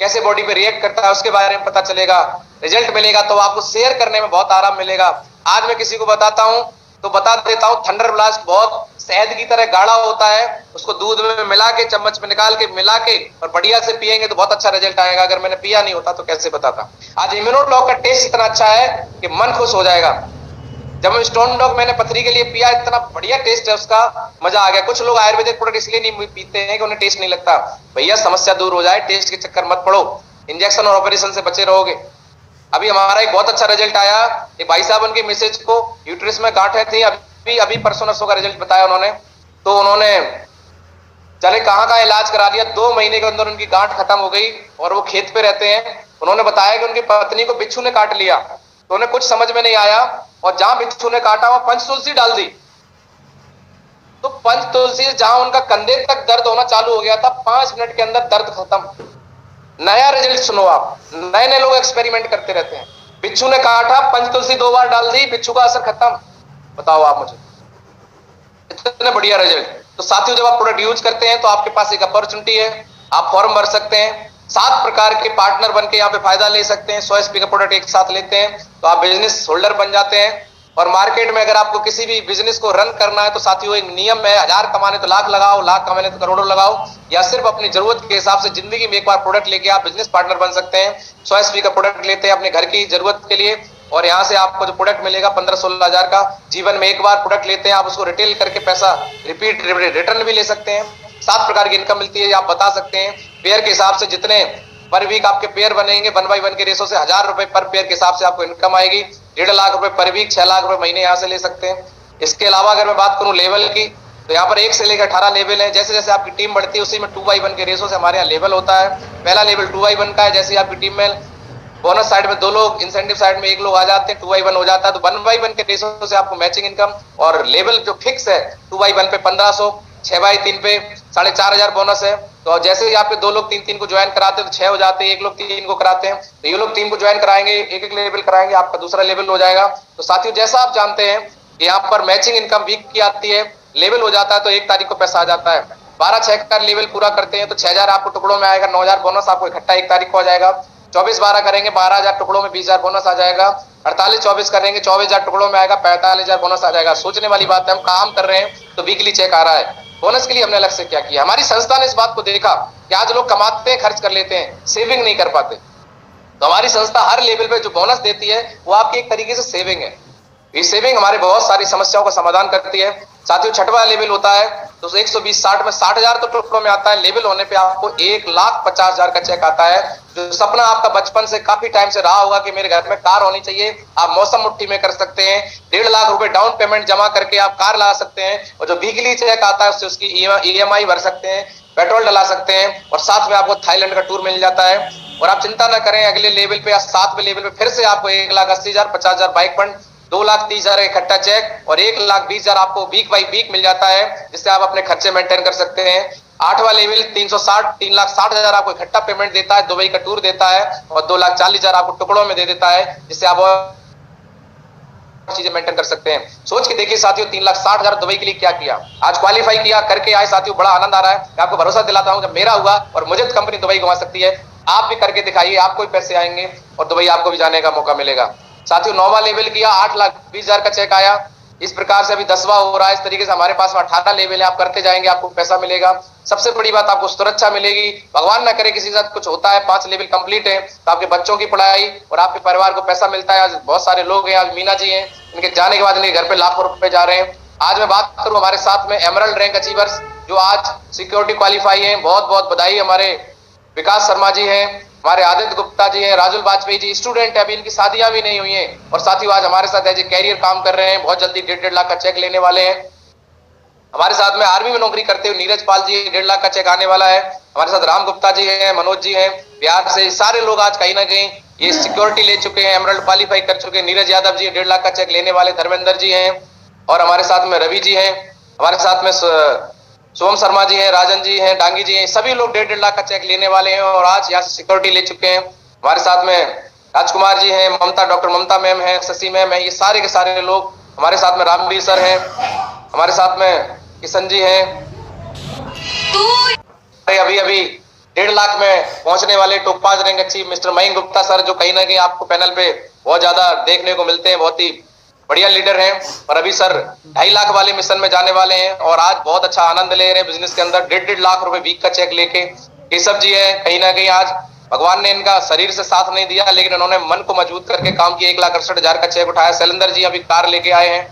कैसे बॉडी पे रिएक्ट करता है उसके बारे में पता चलेगा, रिजल्ट मिलेगा, तो आपको शेयर करने में बहुत आराम मिलेगा। आज मैं किसी को बताता हूं तो बता देता हूं, थंडर ब्लास्ट बहुत शहद की तरह गाढ़ा होता है, उसको दूध में मिला के, चम्मच में निकाल के मिला के और बढ़िया से पिएंगे तो बहुत अच्छा रिजल्ट आएगा। अगर मैंने पिया नहीं होता तो कैसे बताता। आज इम्यूनोडॉग का टेस्ट इतना अच्छा है कि मन खुश हो जाएगा। जब स्टोन डॉग मैंने पथरी के लिए पिया, इतना बढ़िया टेस्ट है उसका, मजा आ गया। कुछ लोग आयुर्वेदिक प्रोडक्ट इसलिए नहीं पीते हैं कि उन्हें टेस्ट नहीं लगता। भैया, समस्या दूर हो जाए, टेस्ट के चक्कर मत पड़ो, इंजेक्शन और ऑपरेशन से बचे रहोगे। अभी हमारा एक बहुत अच्छा रिजल्ट आया, एक भाई साहब, उनकी मिसेज को यूट्रस में गांठें थी, अभी परसों नसों का रिजल्ट बताया उन्होंने। तो उन्होंने चले कहाँ इलाज करा लिया, 2 महीने के अंदर उनकी गांठ खत्म हो गई और वो खेत पे रहते हैं। उन्होंने बताया कि उनकी पत्नी को बिच्छू ने काट लिया, तो उन्हें कुछ समझ में नहीं आया और जहां बिच्छू ने काटा वहां पंच तुलसी डाल दी। तो पंच तुलसी जहां उनका कंधे तक दर्द होना चालू हो गया था, 5 मिनट के अंदर दर्द खत्म। नया रिजल्ट सुनो आप, नए नए लोग एक्सपेरिमेंट करते रहते हैं। बिच्छू ने काटा, पंचतुलसी 2 बार डाल दी, बिच्छू का असर खत्म। बताओ आप मुझे, इतने बढ़िया रिजल्ट। तो साथियों, जब आप प्रोडक्ट यूज करते हैं तो आपके पास एक अपॉर्चुनिटी है, आप फॉर्म भर सकते हैं, 7 प्रकार के पार्टनर बनके यहाँ पे फायदा ले सकते हैं। 100 SP का प्रोडक्ट एक साथ लेते हैं तो आप बिजनेस होल्डर बन जाते हैं। और मार्केट में अगर आपको किसी भी बिजनेस को रन करना है तो साथियों एक नियम है, 1000 कमाने तो लाख लगाओ, लाख कमाने तो करोड़ों लगाओ, या सिर्फ अपनी जरूरत के हिसाब से जिंदगी में एक बार प्रोडक्ट लेके आप बिजनेस पार्टनर बन सकते हैं। 100 SP का प्रोडक्ट लेते हैं अपने घर की जरूरत के लिए, और यहाँ से आपको जो प्रोडक्ट मिलेगा 15-16 हजार का, जीवन में एक बार प्रोडक्ट लेते हैं आप, उसको रिटेल करके पैसा रिपीट रिटर्न भी ले सकते हैं। 7 प्रकार की इनकम मिलती है, आप बता सकते हैं पेयर के हिसाब से, जितने पर वीक आपके पेयर बनेंगे 1 by 1 के रेशो से 1000 रुपए पर पेयर के हिसाब से आपको इनकम आएगी। 1.5 लाख रुपए पर वीक, 6 लाख रुपए महीने यहाँ से ले सकते हैं। इसके अलावा अगर मैं बात करूं लेवल की, तो यहाँ पर 1 से लेकर 18 लेवल है। जैसे जैसे आपकी टीम बढ़ती है उसी में 2 by 1 के रेशो से हमारे यहाँ लेवल होता है। पहला लेवल 2 by 1 का है, जैसे आपकी टीम में बोनस साइड में 2 लोग, इंसेंटिव साइड में 1 लोग आ जाते हैं, 2 by 1 हो जाता है। तो 1 by 1 के रेशो से आपको मैचिंग इनकम, और लेवल जो फिक्स है 2 by 1 पे 1500, 6 by 3 पे 4500 बोनस है। तो जैसे ही आपके 2 लोग 3-3 को ज्वाइन कराते हैं तो 6 हो जाते हैं, 1 लोग 3 को कराते हैं तो ये लोग 3 को ज्वाइन कराएंगे, एक लेवल कराएंगे, आपका दूसरा लेवल हो जाएगा। तो साथियों, जैसा आप जानते हैं कि यहाँ पर मैचिंग इनकम वीक की आती है, लेवल हो जाता है तो 1 तारीख को पैसा आ जाता है। 12-6 का लेवल पूरा करते हैं तो 6000 आपको टुकड़ों में आएगा, 9000 बोनस आपको इकट्ठा 1 तारीख को आ जाएगा। 24-12 करेंगे 12000 टुकड़ों में 20000 बोनस आ जाएगा। 48-24 करेंगे 24000 टुकड़ों में आएगा, 45000 बोनस आ जाएगा। सोचने वाली बात है, हम काम कर रहे हैं तो वीकली चेक आ रहा है। बोनस के लिए हमने अलग से क्या किया, हमारी संस्था ने इस बात को देखा कि आज लोग कमाते हैं, खर्च कर लेते हैं, सेविंग नहीं कर पाते, तो हमारी संस्था हर लेवल पे जो बोनस देती है वो आपकी एक तरीके से सेविंग है। ये सेविंग हमारे बहुत सारी समस्याओं का समाधान करती है। साथियों, 6वां लेवल होता है तो 120-60 में 60000 तो टुकड़ों में आता है। लेवल होने पे आपको 1,50,000 का चेक आता है। जो सपना आपका बचपन से काफी टाइम से रहा होगा कि मेरे घर में कार होनी चाहिए, आप मौसम मुट्ठी में कर सकते हैं। 1.5 लाख रुपए डाउन पेमेंट जमा करके आप कार ला सकते हैं, और जो वीकली चेक आता है उससे उसकी EMI भर सकते हैं, पेट्रोल डला सकते हैं, और साथ में आपको थाईलैंड का टूर मिल जाता है। और आप चिंता ना करें, अगले लेवल पे या 7वें लेवल पे फिर से आपको 1,80,000, 50,000 बाइक फंड, 2,30,000 इकट्ठा चेक, और 1,20,000 आपको वीक बाई वीक मिल जाता है, जिससे आप अपने खर्चे मेंटेन कर सकते हैं। 8वां लेवल 3,60,000 आपको इकट्ठा पेमेंट देता है, दुबई का टूर देता है, और 2,40,000 आपको टुकड़ों में दे देता है, जिससे आप और चीजें मेंटेन कर सकते हैं। सोच के देखिए साथियों, 3,60,000 दुबई के लिए क्या किया, आज क्वालिफाई किया, करके आए साथियों, बड़ा आनंद आ रहा है। मैं आपको भरोसा दिलाता हूं, जब मेरा हुआ और मुझे तो कंपनी दुबई घुमा सकती है, आप भी करके दिखाइए, आपको भी पैसे आएंगे और दुबई आपको भी जाने का मौका मिलेगा। साथियों, 9वां लेवल किया, 8,20,000 का चेक आया। इस प्रकार से अभी 10वां हो रहा है। इस तरीके से हमारे पास में 18 लेवल है, आप करते जाएंगे आपको पैसा मिलेगा। सबसे बड़ी बात, आपको सुरक्षा मिलेगी। भगवान ना करे किसी के साथ कुछ होता है, 5 लेवल कंप्लीट है तो आपके बच्चों की पढ़ाई और आपके परिवार को पैसा मिलता है। आज बहुत सारे लोग हैं, आज मीना जी हैं, इनके जाने के बाद इनके घर पे लाखों रुपए जा रहे हैं। आज मैं बात करूं, हमारे साथ में एमरल्ड रैंक अचीवर्स जो आज सिक्योरिटी क्वालिफाई है, बहुत बहुत बधाई। हमारे विकास शर्मा जी हैं, हमारे आदित्य गुप्ता जी हैं, राजुल वाजपेयी जी स्टूडेंट है, अभी इनकी शादियां भी नहीं हुई हैं, और साथियों आज हमारे साथ एज ए कैरियर काम कर रहे हैं। बहुत जल्दी 1.5 लाख का चेक लेने वाले हैं। हमारे साथ में आर्मी में नौकरी करते हुए नीरज पाल जी, 1.5 लाख का चेक आने वाला है। हमारे साथ राम गुप्ता जी हैं, मनोज जी हैं बिहार से। सारे लोग आज कहीं ना कहीं ये सिक्योरिटी ले चुके हैं, एमरल्ड क्वालिफाई कर चुके हैं। नीरज यादव जी 1.5 लाख का चेक लेने वाले, धर्मेंद्र जी हैं, और हमारे साथ में रवि जी हैं, हमारे साथ में सोम शर्मा जी हैं, राजन जी हैं, डांगी जी हैं। सभी लोग 1.5 लाख का चेक लेने वाले हैं और आज यहाँ से सिक्योरिटी ले चुके हैं। हमारे साथ में राजकुमार जी हैं, ममता, डॉक्टर ममता मैम है, शशि मैम है, ये सारे के सारे लोग हमारे साथ में। रामवीर सर हैं हमारे साथ में, किशन जी हैं। अभी 1.5 लाख में पहुंचने वाले टोपाज रैंक अच्छी मिस्टर मयंक गुप्ता सर, जो कहीं ना कहीं आपको पैनल पे बहुत ज्यादा देखने को मिलते हैं, बहुत ही बढ़िया लीडर हैं। और अभी सर 2.5 लाख वाले मिशन में जाने वाले हैं और आज बहुत अच्छा आनंद ले रहे हैं बिजनेस के अंदर, 1.5 लाख रुपए वीक का चेक लेके। केशव जी है, कहीं ना कहीं आज भगवान ने इनका शरीर से साथ नहीं दिया, लेकिन उन्होंने मन को मजबूत करके काम किया, 1,68,000 का चेक उठाया। शैलेंद्र जी अभी कार लेके आए हैं।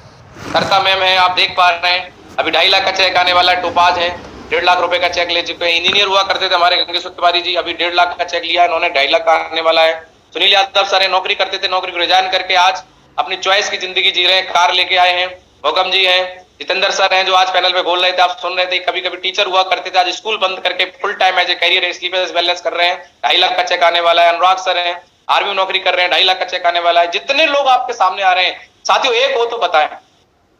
सरका मैम है, आप देख पा रहे हैं, अभी 2.5 लाख का चेक आने वाला है। टोपाज है, 1.5 लाख रुपए का चेक ले चुके हैं। इंजीनियर हुआ करते थे हमारे गंगेश्वर तिवारी जी, अभी 1.5 लाख का चेक लिया इन्होंने, 2.5 लाख का आने वाला है। सुनील यादव सर नौकरी करते थे, नौकरी को रिजाइन करके आज अपनी चॉइस की जिंदगी जी रहे हैं, कार लेके आए हैं। भोगम जी हैं, जितेंद्र सर हैं जो आज पैनल पे बोल रहे थे, आप सुन रहे थे। कभी कभी टीचर हुआ करते थे, आज स्कूल बंद करके full time as a career sleep balance कर रहे हैं, 2.5 लाख का चेक आने वाला है। अनुराग सर हैं, आर्मी में नौकरी कर रहे हैं, 2.5 लाख का चेक आने वाला है। जितने लोग आपके सामने आ रहे हैं साथियों, एक हो तो बताएं,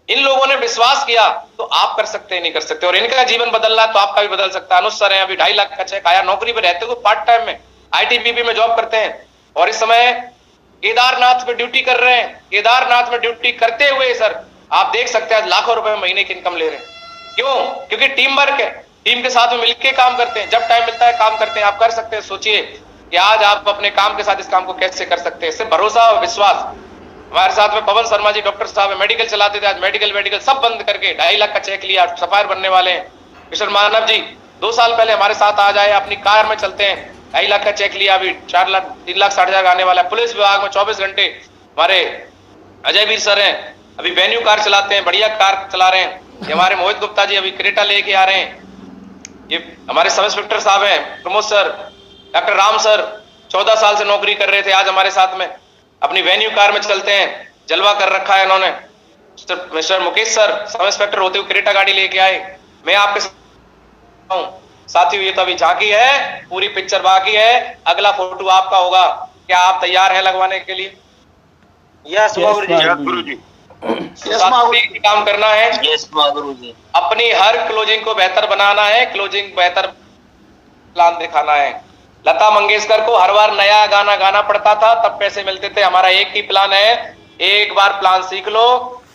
इन लोगों ने विश्वास किया तो आप कर सकते हैं, नहीं कर सकते, और इनका जीवन बदलना है तो आपका भी बदल सकता है। अनुज सर हैं, अभी 2.5 लाख का चेक आया, नौकरी पे रहते हुए पार्ट टाइम में ITBP में जॉब करते हैं और इस समय केदारनाथ में ड्यूटी कर रहे हैं, केदारनाथ में ड्यूटी करते हुए सर आप देख सकते हैं लाखों रुपए महीने की इनकम ले रहे हैं। क्यों? क्योंकि टीम वर्क है, टीम के साथ में मिलकर काम करते हैं, जब टाइम मिलता है काम करते हैं। आप कर सकते हैं, सोचिए कि आज आप अपने काम के साथ इस काम को कैसे कर सकते हैं। इससे भरोसा और विश्वास। हमारे साथ में पवन शर्मा जी डॉक्टर साहब मेडिकल चलाते थे, आज मेडिकल सब बंद करके 2.5 लाख का चेक लिया, सफायर बनने वाले हैं। मिस्टर मानव जी 2 साल पहले हमारे साथ आ जाए, अपनी कार में चलते हैं, 2.5 लाख का चेक लिया, अभी 4 लाख 3 लाख 60 हजार आने वाला है। पुलिस विभाग में 24 घंटे हमारे अजय वीर सर हैं, अभी वेन्यू कार चलाते हैं, बढ़िया कार चला रहे हैं। ये हमारे मोहित गुप्ता जी अभी क्रेटा लेके आ रहे हैं। ये हमारे सब इंस्पेक्टर साहब हैं, Pramod sir, doctor Ram sir 14 साल से नौकरी कर रहे थे, आज हमारे साथ में अपनी वेन्यू कार में चलते हैं, जलवा कर रखा है इन्होंने। Mister Mukesh sir sub inspector होते हुए क्रेटा गाड़ी लेके आए। मैं आपके साथियों ये तो अभी झांकी है, पूरी पिक्चर बाकी है, अगला फोटो आपका होगा। क्या आप तैयार हैं लगवाने के लिए? यस गुरु जी। काम करना है, यस गुरु जी। अपनी हर क्लोजिंग को बेहतर बनाना है, क्लोजिंग बेहतर प्लान दिखाना है। लता मंगेशकर को हर बार नया गाना गाना पड़ता था, तब पैसे मिलते थे। हमारा एक ही प्लान है, एक बार प्लान सीख लो,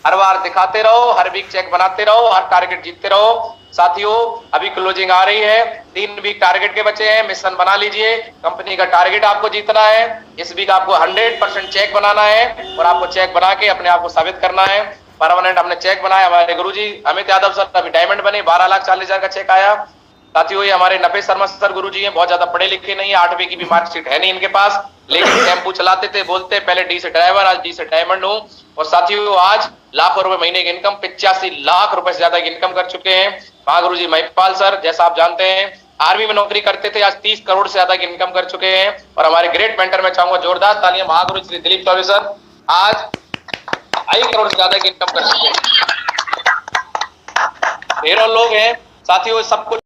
हर बार दिखाते रहो, हर वीक चेक बनाते रहो, हर टारगेट जीतते रहो। साथियों अभी क्लोजिंग आ रही है, 3 वीक टारगेट के बचे हैं, मिशन बना लीजिए। कंपनी का टारगेट आपको जीतना है, इस वीक आपको 100% चेक बनाना है और आपको चेक बना के अपने आप को साबित करना है। परमानेंट हमने चेक बनाया, हमारे गुरुजी अमित यादव सर अभी डायमंड बने, 12,40,000 का चेक आया। साथियों ये हमारे नफे शर्मा सर गुरुजी हैं, बहुत ज्यादा पढ़े लिखे नहीं है, 8वीं की भी मार्कशीट है नहीं इनके पास, लेकिन टेम्पू चलाते थे, बोलते पहले डी से ड्राइवर, आज डी से डायमंड हूं। और साथियों आज लाखों रुपए महीने की इनकम, 85 लाख रुपए से ज्यादा की इनकम कर चुके हैं। महागुरुजी महिपाल सर जैसा आप जानते हैं आर्मी में नौकरी करते थे, आज 30 करोड़ से ज्यादा की इनकम कर चुके हैं। और हमारे ग्रेट मेंटर में चाहूंगा जोरदार तालियां महागुरु श्री दिलीप चौबे सर, आज 2.5 करोड़ से ज्यादा की इनकम कर चुके हैं। ढेरों लोग हैं साथियों, सबको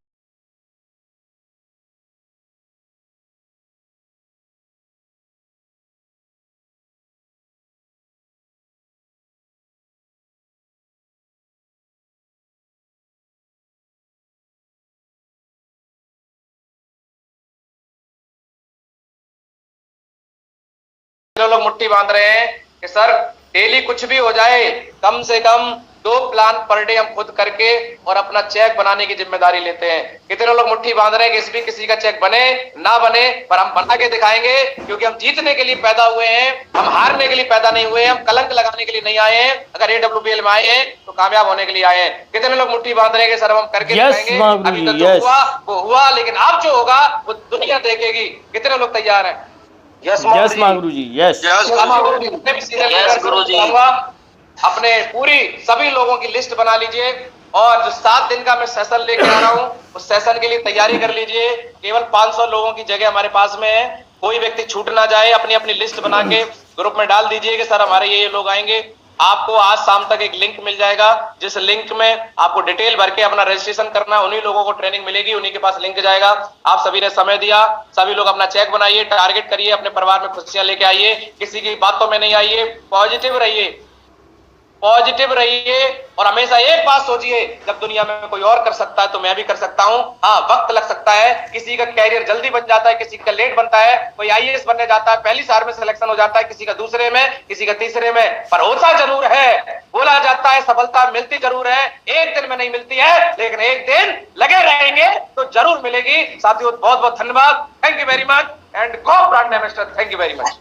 लोग मुट्ठी बांध रहे हैं कि सर डेली कुछ भी हो जाए, कम से कम 2 प्लान पर डे हम खुद करके और अपना चेक बनाने की जिम्मेदारी लेते हैं। कितने लोग मुट्ठी बांध रहे हैं कि इस भी किसी का चेक बने ना बने, पर हम बना के दिखाएंगे, क्योंकि हम जीतने के लिए पैदा हुए हैं, हम हारने के लिए पैदा नहीं हुए, हम कलंक लगाने के लिए नहीं आए हैं। अगर AWPL में आए हैं तो कामयाब होने के लिए आए हैं। कितने लोग मुट्ठी बांध रहे हैं कि सर हम करके दिखाएंगे, अभी तक जो हुआ वो हुआ, लेकिन अब जो होगा वो दुनिया देखेगी। कितने लोग तैयार हैं? यस गुरुजी, यस गुरुजी। अपने पूरी सभी लोगों की लिस्ट बना लीजिए और जो 7 दिन का मैं सेशन लेके आ रहा हूँ उस सेशन के लिए तैयारी कर लीजिए। केवल 500 लोगों की जगह हमारे पास में है, कोई व्यक्ति छूट ना जाए। अपनी अपनी लिस्ट बना के ग्रुप में डाल दीजिए कि सर हमारे ये लोग आएंगे। आपको आज शाम तक एक लिंक मिल जाएगा, जिस लिंक में आपको डिटेल भर के अपना रजिस्ट्रेशन करना है, उन्हीं लोगों को ट्रेनिंग मिलेगी, उन्हीं के पास लिंक जाएगा। आप सभी ने समय दिया, सभी लोग अपना चेक बनाइए, टारगेट करिए, अपने परिवार में खुशियां लेके आइए, किसी की बातों में नहीं आइए, पॉजिटिव रहिए, पॉजिटिव रहिए। और हमेशा एक बात सोचिए, जब दुनिया में कोई और कर सकता है तो मैं भी कर सकता हूं। हाँ वक्त लग सकता है, किसी का कैरियर जल्दी बन जाता है, किसी का लेट बनता है, कोई IAS बनने जाता है, पहली साल में सिलेक्शन हो जाता है, किसी का दूसरे में, किसी का तीसरे में, पर होता जरूर है। बोला जाता है सफलता मिलती जरूर है, एक दिन में नहीं मिलती है, लेकिन एक दिन लगे रहेंगे तो जरूर मिलेगी। साथियों बहुत बहुत धन्यवाद, thank you very much and go brand ambassador, thank you very much.